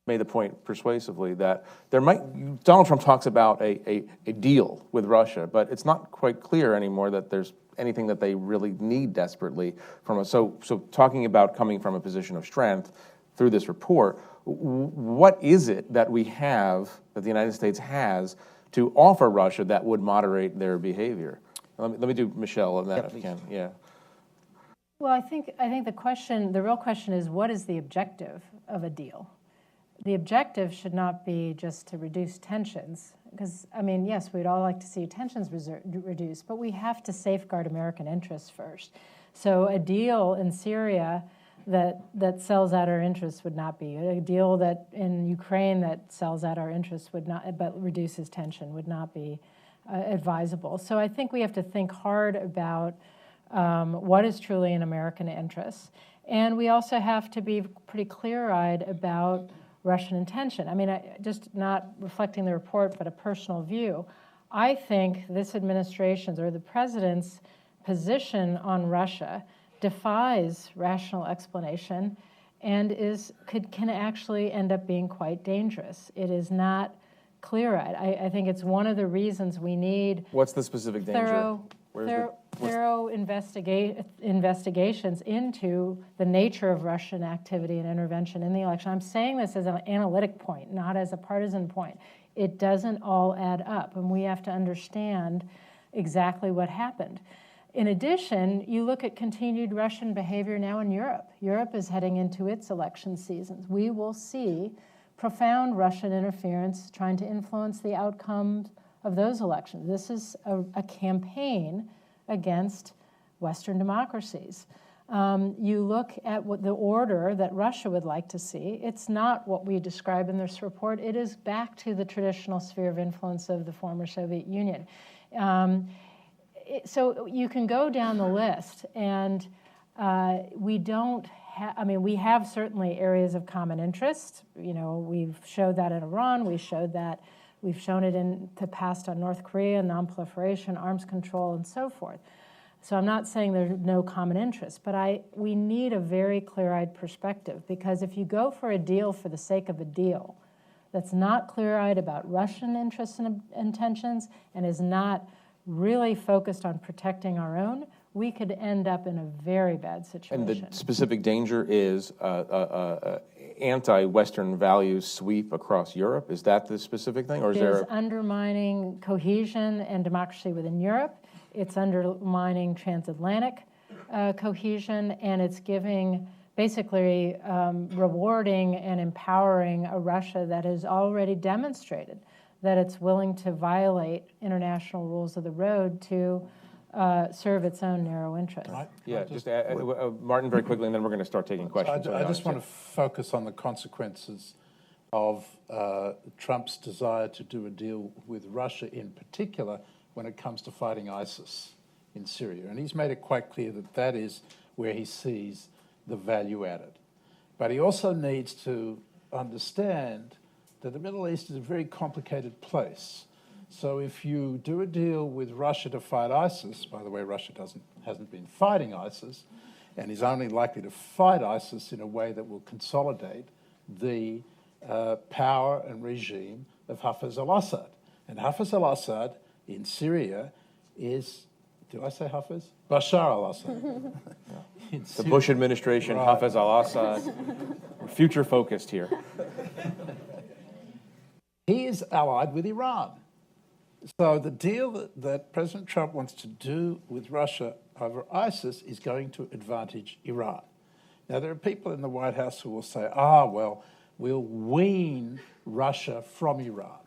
Speaker 3: made the point persuasively that Donald Trump talks about a deal with Russia, but it's not quite clear anymore that there's anything that they really need desperately from us. So talking about coming from a position of strength through this report, what is it that we have, that the United States has, to offer Russia that would moderate their behavior? Let me do Michelle on that, if you can. Yeah.
Speaker 6: Well, I think the real question is, what is the objective of a deal? The objective should not be just to reduce tensions. because, I mean, yes, we'd all like to see tensions reduced, but we have to safeguard American interests first. So a deal in Syria that sells out our interests would not be. A deal that in Ukraine that sells out our interests would not, but reduces tension would not be advisable. So I think we have to think hard about what is truly in American interests. And we also have to be pretty clear-eyed about Russian intention. I mean, just not reflecting the report, but a personal view. I think this administration's or the president's position on Russia defies rational explanation and can actually end up being quite dangerous. It is not clear-eyed. I think it's one of the reasons we need
Speaker 3: What's the specific danger?
Speaker 6: thorough investigations into the nature of Russian activity and intervention in the election. I'm saying this as an analytic point, not as a partisan point. It doesn't all add up, and we have to understand exactly what happened. In addition, you look at continued Russian behavior now in Europe. Europe is heading into its election seasons. We will see profound Russian interference trying to influence the outcomes of those elections. This is a campaign against Western democracies. You look at what the order that Russia would like to see. It's not what we describe in this report. It is back to the traditional sphere of influence of the former Soviet Union. So you can go down the list, and we don't have, I mean, we have certainly areas of common interest. You know, we've showed that in Iran. We've shown it in the past on North Korea, nonproliferation, arms control, and so forth. So I'm not saying there's no common interest, but we need a very clear-eyed perspective, because if you go for a deal for the sake of a deal that's not clear-eyed about Russian interests and intentions and is not really focused on protecting our own, we could end up in a very bad situation.
Speaker 3: And the specific danger is anti-Western values sweep across Europe? Is that the specific thing? Or is there
Speaker 6: undermining cohesion and democracy within Europe. It's undermining transatlantic cohesion, and it's giving, basically rewarding and empowering a Russia that has already demonstrated that it's willing to violate international rules of the road to serve its own narrow interests.
Speaker 3: Yeah, just Martin, very quickly, and then we're going to start taking questions.
Speaker 7: I just want to focus on the consequences of Trump's desire to do a deal with Russia in particular when it comes to fighting ISIS in Syria. And he's made it quite clear that that is where he sees the value added. But he also needs to understand that the Middle East is a very complicated place. So if you do a deal with Russia to fight ISIS, by the way, Russia hasn't been fighting ISIS, and is only likely to fight ISIS in a way that will consolidate the power and regime of Hafez al-Assad. And Hafez al-Assad in Syria is, did I say Hafez? Bashar al-Assad.
Speaker 3: The Bush administration, right. Hafez al-Assad. We're future focused here.
Speaker 7: He is allied with Iran. So the deal that President Trump wants to do with Russia over ISIS is going to advantage Iran. Now, there are people in the White House who will say, well, we'll wean Russia from Iran.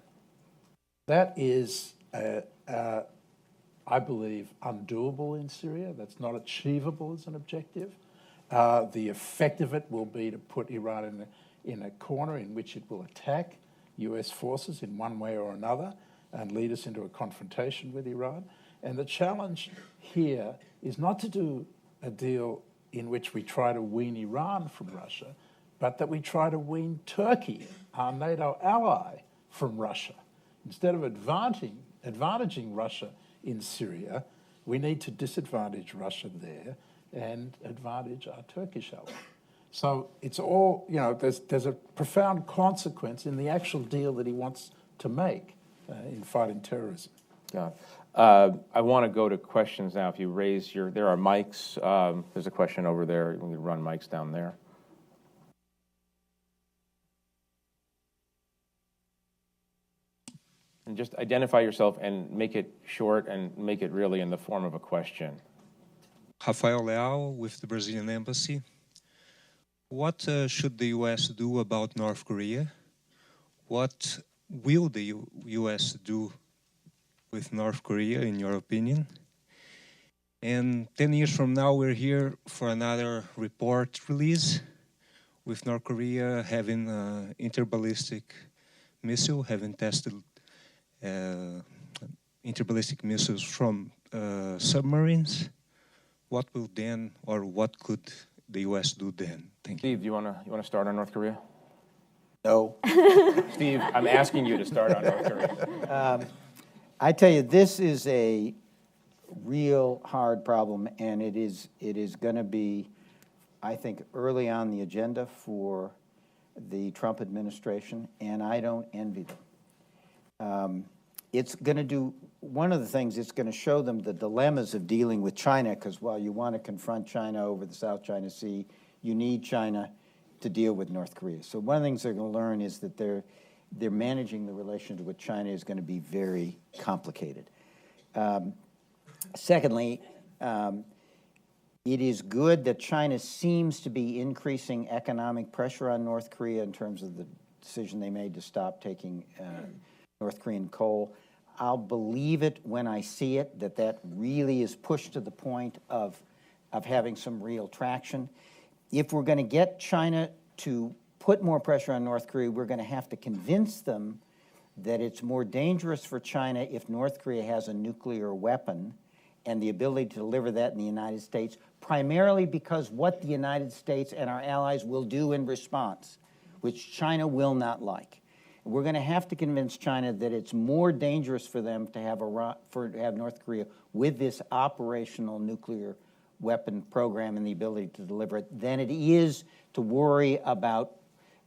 Speaker 7: That is, I believe, undoable in Syria. That's not achievable as an objective. The effect of it will be to put Iran in a corner in which it will attack US forces in one way or another and lead us into a confrontation with Iran. And the challenge here is not to do a deal in which we try to wean Iran from Russia, but that we try to wean Turkey, our NATO ally, from Russia. Instead of advantaging Russia in Syria, we need to disadvantage Russia there and advantage our Turkish ally. So it's all, there's a profound consequence in the actual deal that he wants to make in fighting terrorism.
Speaker 3: Yeah. I want to go to questions now. If you raise there are mics. There's a question over there. We can run mics down there. And just identify yourself and make it short and make it really in the form of a question.
Speaker 11: Rafael Leal with the Brazilian Embassy. What should the U.S. do about North Korea? What will the U.S. do with North Korea, in your opinion? And 10 years from now, we're here for another report release with North Korea having interballistic missile, having tested interballistic missiles from submarines. What will then, or what could the U.S. do then? Thank you.
Speaker 3: Steve, you want to start on North Korea?
Speaker 4: No.
Speaker 3: Steve, I'm asking you to start on North Korea.
Speaker 4: I tell you, this is a real hard problem, and it is going to be, I think, early on the agenda for the Trump administration, and I don't envy them. It's going to do, one of the things, it's going to show them the dilemmas of dealing with China, because while you want to confront China over the South China Sea, you need China to deal with North Korea. So one of the things they're going to learn is that they're managing the relationship with China is going to be very complicated. Secondly, it is good that China seems to be increasing economic pressure on North Korea in terms of the decision they made to stop taking North Korean coal. I'll believe it when I see it, that really is pushed to the point of having some real traction. If we're going to get China to put more pressure on North Korea, we're going to have to convince them that it's more dangerous for China if North Korea has a nuclear weapon and the ability to deliver that in the United States, primarily because what the United States and our allies will do in response, which China will not like. We're going to have to convince China that it's more dangerous for them to have North Korea with this operational nuclear weapon program and the ability to deliver it than it is to worry about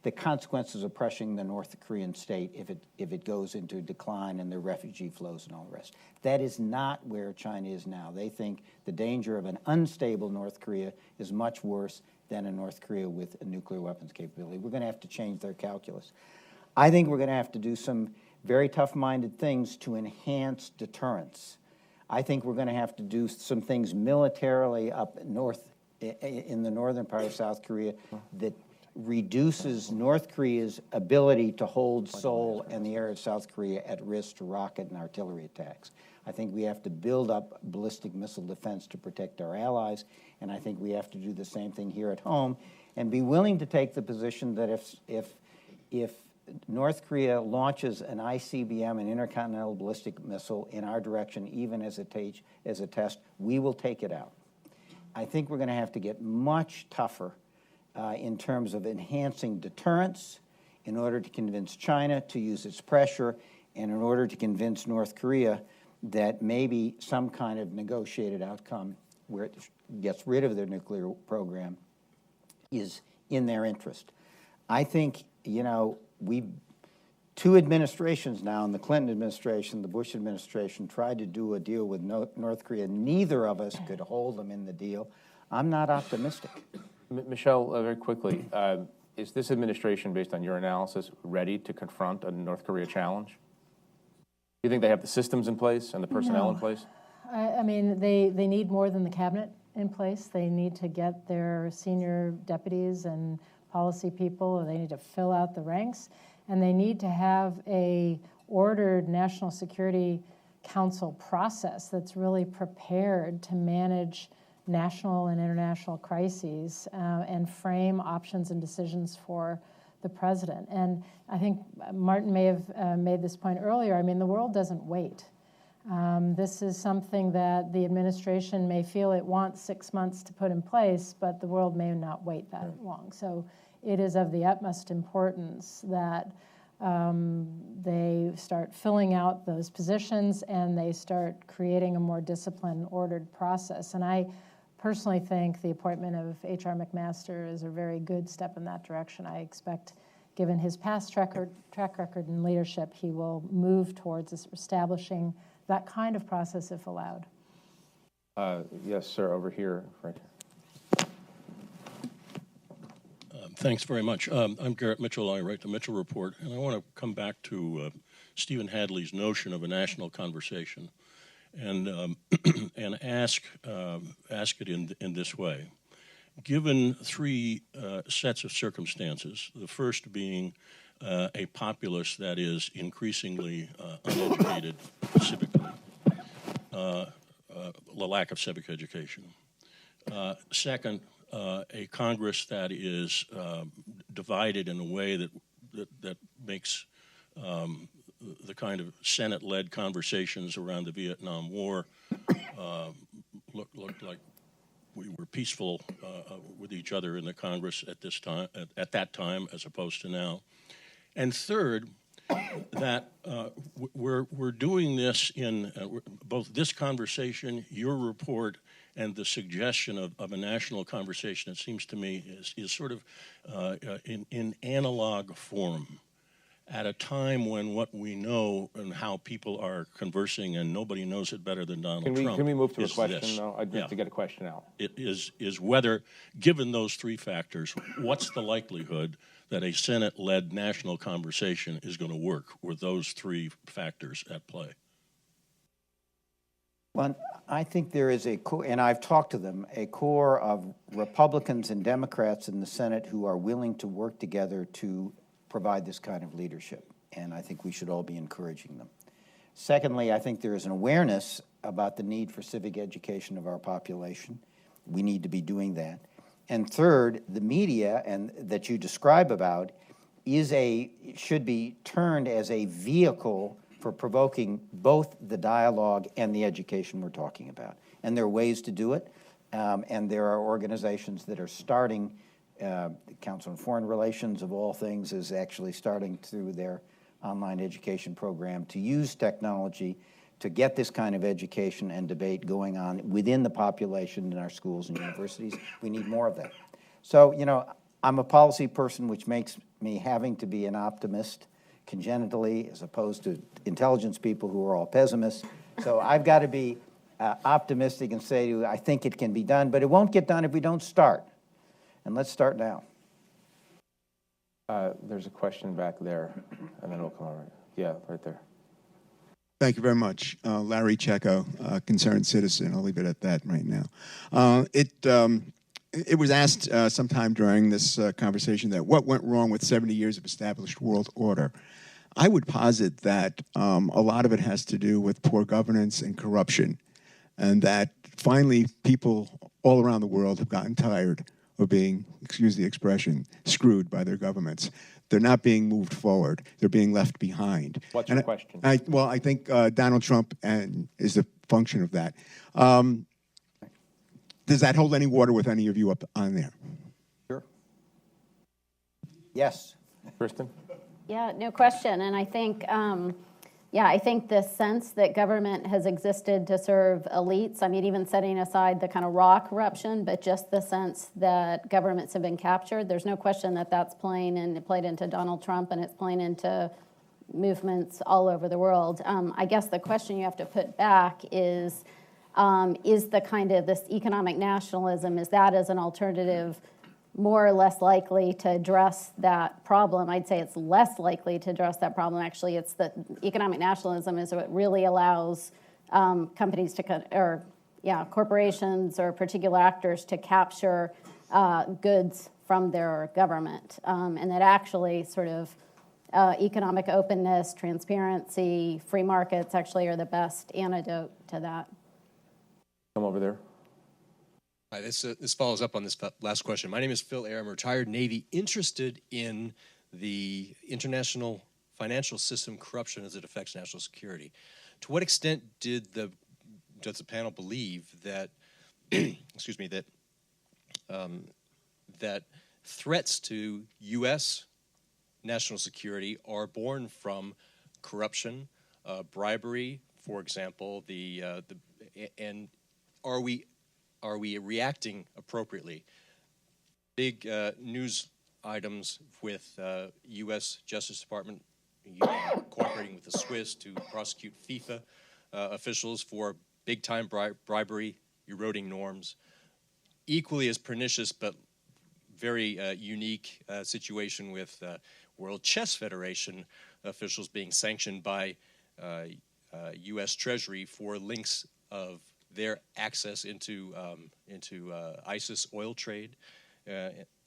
Speaker 4: the consequences of pressuring the North Korean state if it goes into decline and the refugee flows and all the rest. That is not where China is now. They think the danger of an unstable North Korea is much worse than a North Korea with a nuclear weapons capability. We're going to have to change their calculus. I think we're going to have to do some very tough-minded things to enhance deterrence. I think we're going to have to do some things militarily up north in the northern part of South Korea that reduces North Korea's ability to hold Seoul and the area of South Korea at risk to rocket and artillery attacks. I think we have to build up ballistic missile defense to protect our allies, and I think we have to do the same thing here at home and be willing to take the position that if North Korea launches an ICBM, an intercontinental ballistic missile, in our direction, even as a test, we will take it out. I think we're going to have to get much tougher in terms of enhancing deterrence in order to convince China to use its pressure and in order to convince North Korea that maybe some kind of negotiated outcome where it gets rid of their nuclear program is in their interest. I think, two administrations now, in the Clinton administration, the Bush administration, tried to do a deal with North Korea. Neither of us could hold them in the deal. I'm not optimistic.
Speaker 3: Michelle, very quickly, is this administration, based on your analysis, ready to confront a North Korea challenge? Do you think they have the systems in place and the personnel in place?
Speaker 6: I mean, they need more than the cabinet in place. They need to get their senior deputies and policy people. They need to fill out the ranks, and they need to have a ordered National Security Council process that's really prepared to manage national and international crises and frame options and decisions for the president. And I think Martin may have made this point earlier. I mean, the world doesn't wait. This is something that the administration may feel it wants 6 months to put in place, but the world may not wait that long. So it is of the utmost importance that they start filling out those positions and they start creating a more disciplined, ordered process. And I personally think the appointment of H.R. McMaster is a very good step in that direction. I expect, given his past track record in leadership, he will move towards establishing that kind of process if allowed.
Speaker 3: Yes, sir, over here, right here.
Speaker 12: Thanks very much. I'm Garrett Mitchell. I write the Mitchell Report, and I want to come back to Stephen Hadley's notion of a national conversation, and and ask it in this way. Given three sets of circumstances, the first being a populace that is increasingly uneducated civically, the lack of civic education. Second, a Congress that is divided in a way that makes the kind of Senate-led conversations around the Vietnam War look like we were peaceful with each other in the Congress at this time, at that time, as opposed to now. And third, that we're doing this in both this conversation, your report, and the suggestion of a national conversation, it seems to me, is sort of in analog form at a time when what we know and how people are conversing, and nobody knows it better than Donald Trump.
Speaker 3: Can we move to a
Speaker 12: is
Speaker 3: question,
Speaker 12: this.
Speaker 3: though? I'd like to get a question out.
Speaker 12: It is whether, given those three factors, what's the likelihood that a Senate-led national conversation is going to work with those three factors at play?
Speaker 4: Well, I think there is a core, and I've talked to them, a core of Republicans and Democrats in the Senate who are willing to work together to provide this kind of leadership, and I think we should all be encouraging them. Secondly, I think there is an awareness about the need for civic education of our population. We need to be doing that. And third, the media and that you describe about should be turned as a vehicle for provoking both the dialogue and the education we're talking about. And there are ways to do it, and there are organizations that are starting. The Council on Foreign Relations, of all things, is actually starting through their online education program to use technology to get this kind of education and debate going on within the population in our schools and universities. We need more of that. So, you know, I'm a policy person, which makes me having to be an optimist congenitally, as opposed to intelligence people who are all pessimists. So I've got to be optimistic and say to you, I think it can be done, but it won't get done if we don't start. And let's start now.
Speaker 3: There's a question back there, and then we'll come over. Yeah, right there.
Speaker 13: Thank you very much. Larry Checo, concerned citizen. I'll leave it at that right now. It was asked sometime during this conversation that what went wrong with 70 years of established world order. I would posit that a lot of it has to do with poor governance and corruption, and that finally people all around the world have gotten tired of being, excuse the expression, screwed by their governments. They're not being moved forward. They're being left behind.
Speaker 3: What's your question?
Speaker 13: I think Donald Trump is the function of that. Does that hold any water with any of you up on there?
Speaker 4: Sure. Yes.
Speaker 3: Kristen?
Speaker 5: Yeah, no question. And I think, I think the sense that government has existed to serve elites, I mean, even setting aside the kind of raw corruption, but just the sense that governments have been captured, there's no question that that's playing, and it played into Donald Trump, and it's playing into movements all over the world. I guess the question you have to put back is the kind of this economic nationalism, is that as an alternative more or less likely to address that problem? I'd say it's less likely to address that problem. Actually, it's the economic nationalism is what really allows companies to, corporations or particular actors to capture goods from their government. And that actually sort of economic openness, transparency, free markets actually are the best antidote to that.
Speaker 3: Come over there.
Speaker 14: Hi, this follows up on this last question. My name is Phil Ayer. I'm a retired Navy, interested in the international financial system corruption as it affects national security. To what extent does the panel believe that, excuse me, that threats to U.S. national security are born from corruption, bribery, for example, and are we reacting appropriately? Big news items with U.S. Justice Department cooperating with the Swiss to prosecute FIFA officials for big-time bribery, eroding norms. Equally as pernicious, but very unique situation with World Chess Federation officials being sanctioned by U.S. Treasury for links of their access into ISIS oil trade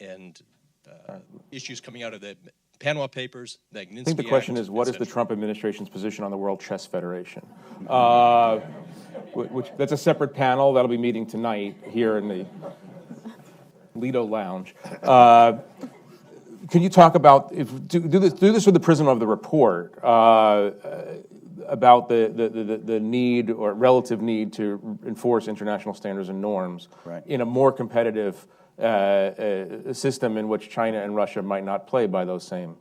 Speaker 14: and issues coming out of the Panama Papers, Magnitsky
Speaker 3: I think the question
Speaker 14: Act,
Speaker 3: is, what is
Speaker 14: etc.
Speaker 3: the Trump administration's position on the World Chess Federation? Which that's a separate panel that'll be meeting tonight here in the Lido Lounge. Can you talk about do this through the prism of the report about the need or relative need to enforce international standards and norms in a more competitive system in which China and Russia might not play by those same.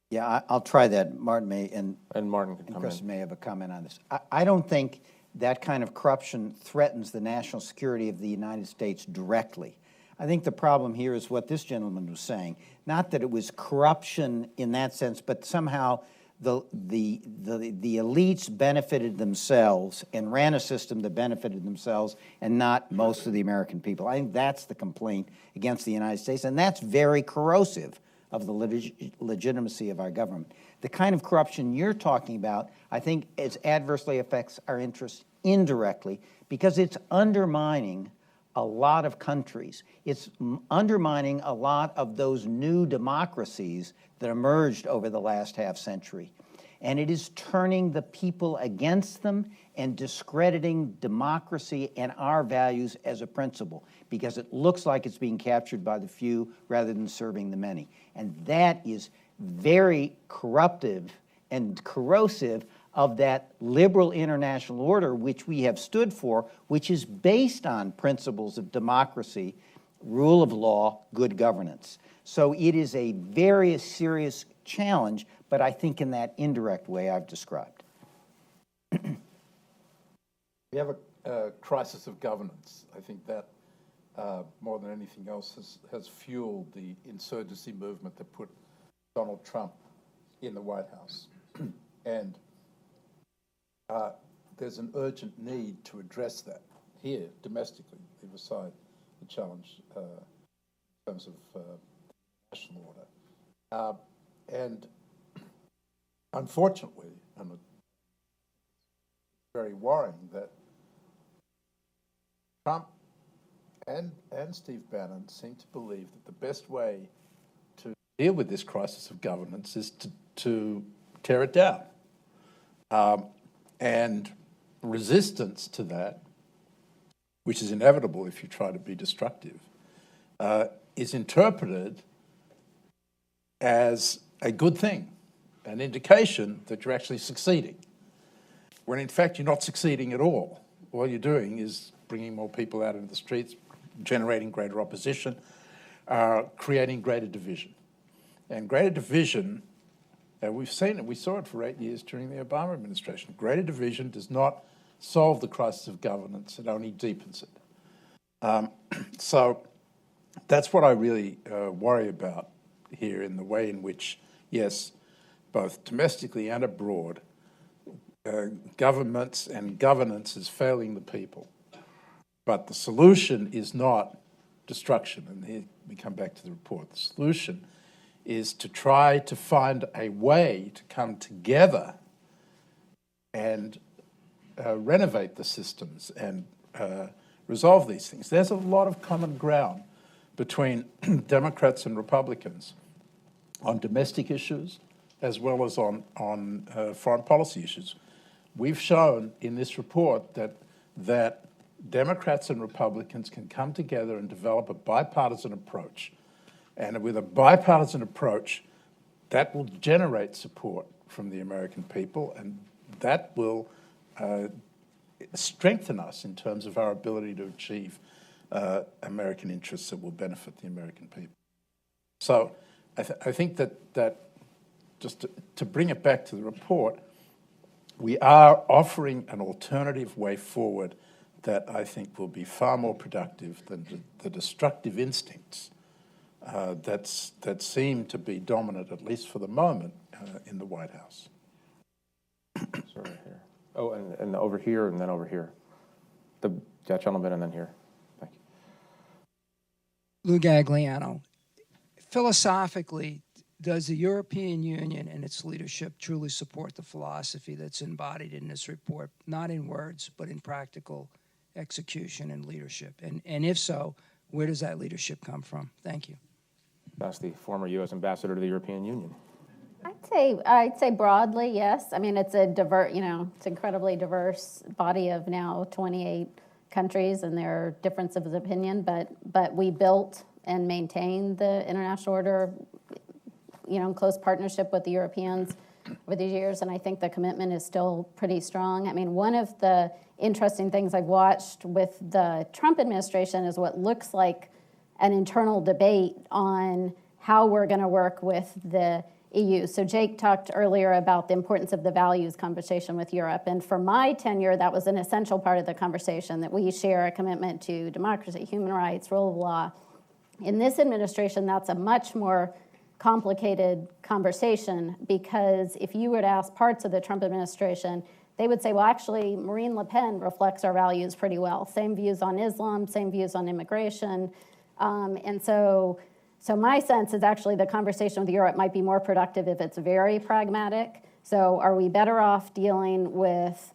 Speaker 4: Yeah, I'll try that. Martin may, and
Speaker 3: Martin can come
Speaker 4: Chris
Speaker 3: in.
Speaker 4: may have a comment on this. I don't think that kind of corruption threatens the national security of the United States directly. I think the problem here is what this gentleman was saying. Not that it was corruption in that sense, but somehow the elites benefited themselves and ran a system that benefited themselves and not most of the American people. I think that's the complaint against the United States, and that's very corrosive of the legitimacy of our government. The kind of corruption you're talking about, I think, it adversely affects our interests indirectly because it's undermining a lot of countries. It's undermining a lot of those new democracies that emerged over the last half century. And it is turning the people against them and discrediting democracy and our values as a principle because it looks like it's being captured by the few rather than serving the many. And that is very corruptive and corrosive of that liberal international order which we have stood for, which is based on principles of democracy, rule of law, good governance. So it is a very serious challenge, but I think in that indirect way I've described.
Speaker 7: We have a crisis of governance. I think that more than anything else has fueled the insurgency movement that put Donald Trump in the White House. And there's an urgent need to address that here, domestically, leave aside the challenge in terms of national order. And unfortunately, and it's very worrying that Trump and Steve Bannon seem to believe that the best way to deal with this crisis of governance is to tear it down. And resistance to that, which is inevitable if you try to be destructive, is interpreted as a good thing, an indication that you're actually succeeding, when in fact you're not succeeding at all. All you're doing is bringing more people out into the streets, generating greater opposition, creating greater division. And greater division, we've seen it, we saw it for 8 years during the Obama administration. Greater division does not solve the crisis of governance, it only deepens it. So that's what I really worry about here in the way in which, yes, both domestically and abroad, governments and governance is failing the people. But the solution is not destruction, and here we come back to the report. The solution is to try to find a way to come together and renovate the systems and resolve these things. There's a lot of common ground between Democrats and Republicans on domestic issues as well as on foreign policy issues. We've shown in this report that Democrats and Republicans can come together and develop a bipartisan approach. And with a bipartisan approach, that will generate support from the American people, and that will strengthen us in terms of our ability to achieve American interests that will benefit the American people. So I think that just to bring it back to the report, we are offering an alternative way forward that I think will be far more productive than the destructive instincts that seem to be dominant, at least for the moment, in the White House.
Speaker 3: Sorry, here. Oh, and over here, and then over here. That gentleman, and then here. Thank you.
Speaker 15: Lou Gagliano. Philosophically, does the European Union and its leadership truly support the philosophy that's embodied in this report, not in words, but in practical execution and leadership? And if so, where does that leadership come from? Thank you.
Speaker 3: Ask the former U.S. ambassador to the European Union.
Speaker 5: I'd say broadly, yes. I mean, it's it's incredibly diverse body of now 28 countries, and there are differences of opinion, but we built and maintained the international order, in close partnership with the Europeans over these years, and I think the commitment is still pretty strong. I mean, one of the interesting things I've watched with the Trump administration is what looks like an internal debate on how we're going to work with the EU. So Jake talked earlier about the importance of the values conversation with Europe. And for my tenure, that was an essential part of the conversation, that we share a commitment to democracy, human rights, rule of law. In this administration, that's a much more complicated conversation, because if you were to ask parts of the Trump administration, they would say, well, actually, Marine Le Pen reflects our values pretty well. Same views on Islam, same views on immigration. And so my sense is actually the conversation with Europe might be more productive if it's very pragmatic. So are we better off dealing with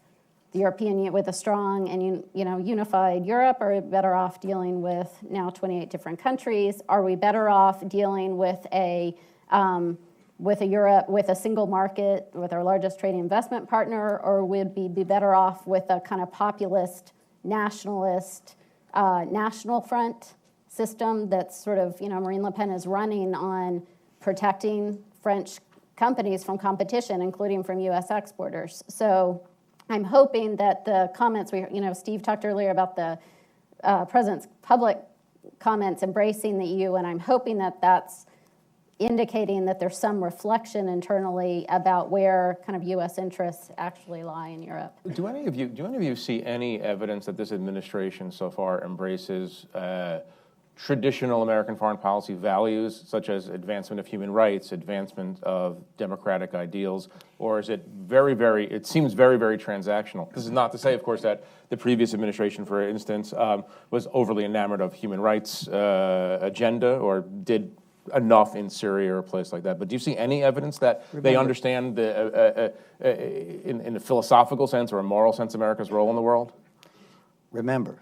Speaker 5: the European Union with a strong and unified Europe, or are we better off dealing with now 28 different countries? Are we better off dealing with a Europe with a single market with our largest trading investment partner, or would we be better off with a kind of populist, nationalist, national front system that's sort of, Marine Le Pen is running on protecting French companies from competition, including from U.S. exporters. So I'm hoping that the comments, Steve talked earlier about the president's public comments embracing the EU, and I'm hoping that that's indicating that there's some reflection internally about where kind of U.S. interests actually lie in Europe.
Speaker 3: Do any of you see any evidence that this administration so far embraces traditional American foreign policy values, such as advancement of human rights, advancement of democratic ideals, or is it it seems very, very transactional? This is not to say, of course, that the previous administration, for instance, was overly enamored of human rights agenda or did enough in Syria or a place like that. But do you see any evidence that they understand in a philosophical sense or a moral sense, America's role in the world?
Speaker 4: Remember,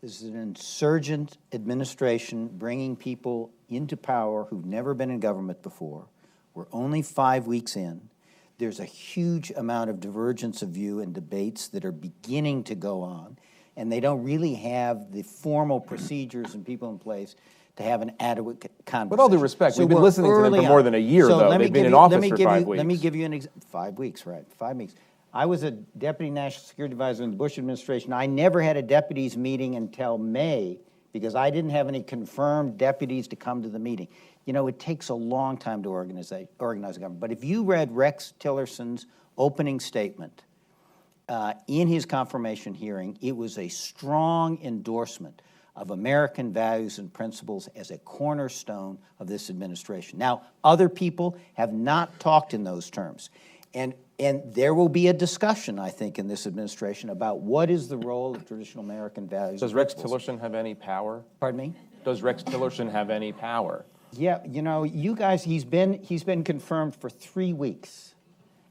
Speaker 4: this is an insurgent administration bringing people into power who've never been in government before. We're only 5 weeks in. There's a huge amount of divergence of view and debates that are beginning to go on, and they don't really have the formal procedures and people in place to have an adequate conversation.
Speaker 3: With all due respect, we've been listening to them for more than a year, though. They've been in office for 5 weeks.
Speaker 4: Let me give you 5 weeks, right, 5 weeks. I was a deputy national security advisor in the Bush administration. I never had a deputies meeting until May because I didn't have any confirmed deputies to come to the meeting. It takes a long time to organize a government. But if you read Rex Tillerson's opening statement in his confirmation hearing, it was a strong endorsement of American values and principles as a cornerstone of this administration. Now, other people have not talked in those terms. And there will be a discussion, I think, in this administration about what is the role of traditional American values.
Speaker 3: Does Rex Tillerson have any power?
Speaker 4: Pardon me?
Speaker 3: Does Rex Tillerson have any power?
Speaker 4: Yeah, you guys, he's been confirmed for 3 weeks,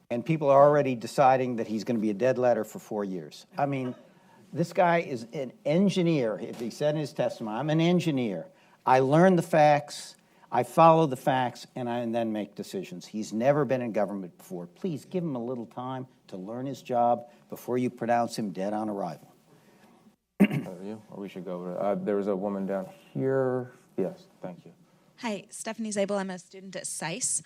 Speaker 4: and people are already deciding that he's going to be a dead letter for 4 years. I mean, this guy is an engineer. If he said in his testimony, I'm an engineer. I learn the facts. I follow the facts, and then make decisions. He's never been in government before. Please give him a little time to learn his job before you pronounce him dead on arrival.
Speaker 3: Or we should go. There was a woman down here. Yes, thank you.
Speaker 16: Hi, Stephanie Zabel. I'm a student at SAIS.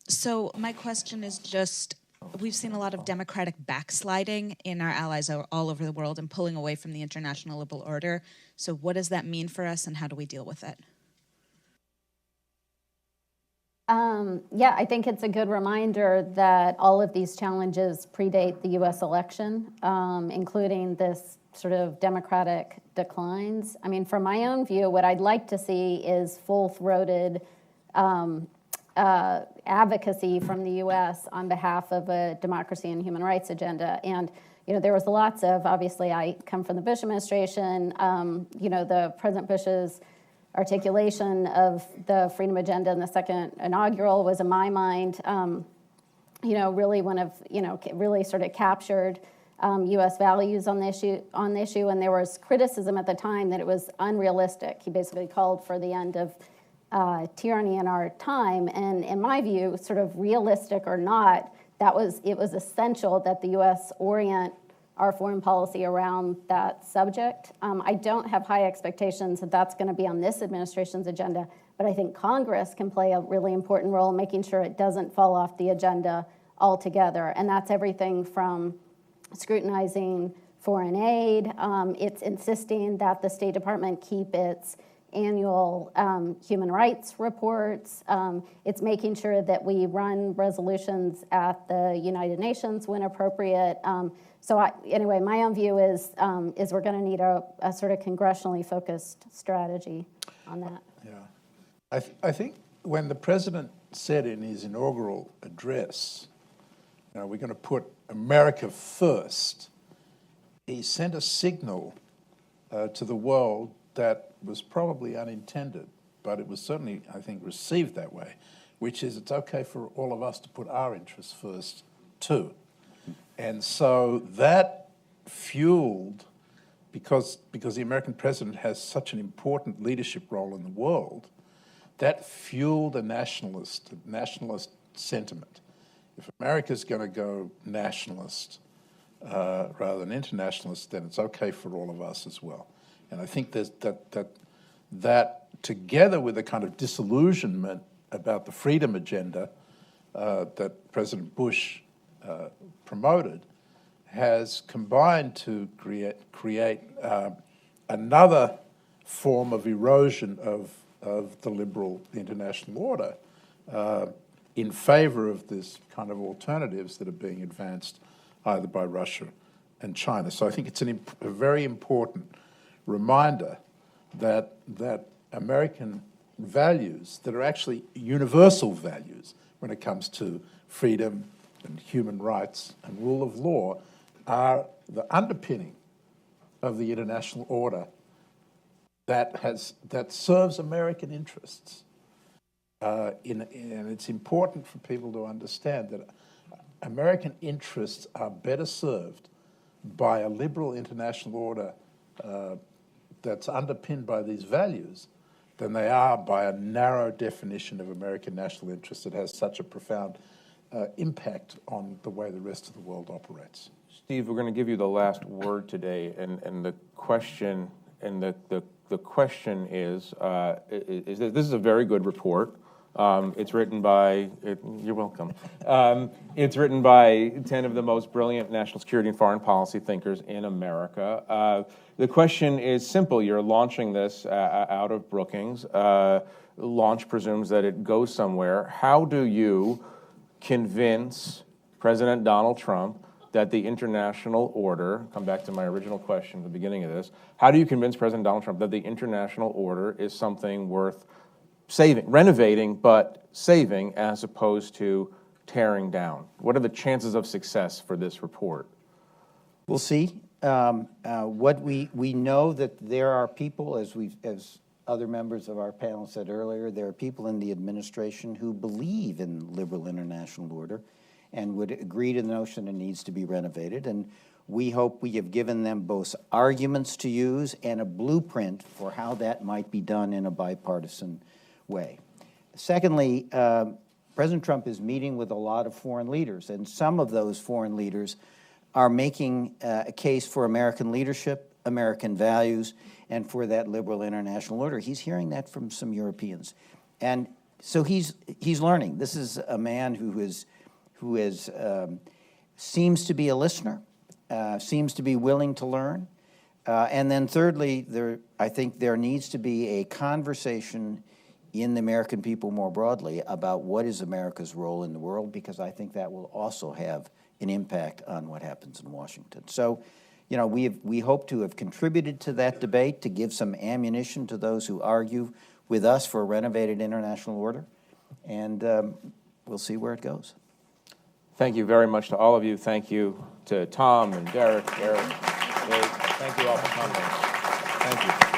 Speaker 16: So my question is just, we've seen a lot of democratic backsliding in our allies all over the world and pulling away from the international liberal order. So what does that mean for us, and how do we deal with it?
Speaker 5: Yeah, I think it's a good reminder that all of these challenges predate the U.S. election, including this sort of democratic declines. I mean, from my own view, what I'd like to see is full-throated advocacy from the U.S. on behalf of a democracy and human rights agenda. And, there was lots of, obviously, I come from the Bush administration, the President Bush's articulation of the freedom agenda in the second inaugural was, in my mind, really one of, really sort of captured U.S. values on the issue, and there was criticism at the time that it was unrealistic. He basically called for the end of tyranny in our time. And in my view, sort of realistic or not, it was essential that the U.S. orient our foreign policy around that subject. I don't have high expectations that that's going to be on this administration's agenda, but I think Congress can play a really important role in making sure it doesn't fall off the agenda altogether. And that's everything from scrutinizing foreign aid. It's insisting that the State Department keep its annual human rights reports. It's making sure that we run resolutions at the United Nations when appropriate. Anyway, my own view is we're going to need a sort of congressionally focused strategy on that.
Speaker 7: Yeah, I think when the president said in his inaugural address, we're going to put America first, he sent a signal to the world that was probably unintended, but it was certainly, I think, received that way, which is it's okay for all of us to put our interests first too. And so that fueled, because the American president has such an important leadership role in the world, that fueled a nationalist sentiment. If America's going to go nationalist rather than internationalist, then it's okay for all of us as well. And I think there's that together with a kind of disillusionment about the freedom agenda that President Bush promoted has combined to create another form of erosion of the liberal international order in favor of this kind of alternatives that are being advanced either by Russia and China. So I think it's a very important reminder that American values that are actually universal values when it comes to freedom and human rights and rule of law are the underpinning of the international order that serves American interests. And it's important for people to understand that American interests are better served by a liberal international order that's underpinned by these values than they are by a narrow definition of American national interest that has such a profound impact on the way the rest of the world operates.
Speaker 3: Steve, we're going to give you the last word today, and the question the question is that this is a very good report. It's written by, you're welcome. It's written by 10 of the most brilliant national security and foreign policy thinkers in America. The question is simple. You're launching this out of Brookings. Launch presumes that it goes somewhere. How do you convince President Donald Trump that the international order, come back to my original question at the beginning of this, how do you convince President Donald Trump that the international order is something worth saving, renovating, but saving as opposed to tearing down? What are the chances of success for this report?
Speaker 4: We'll see. What we know that there are people, as other members of our panel said earlier, there are people in the administration who believe in liberal international order and would agree to the notion it needs to be renovated. And we hope we have given them both arguments to use and a blueprint for how that might be done in a bipartisan way. Secondly, President Trump is meeting with a lot of foreign leaders, and some of those foreign leaders are making a case for American leadership, American values, and for that liberal international order. He's hearing that from some Europeans. And so he's learning. This is a man who seems to be a listener, seems to be willing to learn. And then thirdly, I think there needs to be a conversation in the American people more broadly about what is America's role in the world, because I think that will also have an impact on what happens in Washington. So, we hope to have contributed to that debate, to give some ammunition to those who argue with us for a renovated international order, and we'll see where it goes.
Speaker 3: Thank you very much to all of you. Thank you to Tom and Derek, Eric. Thank you all for coming. Thank you.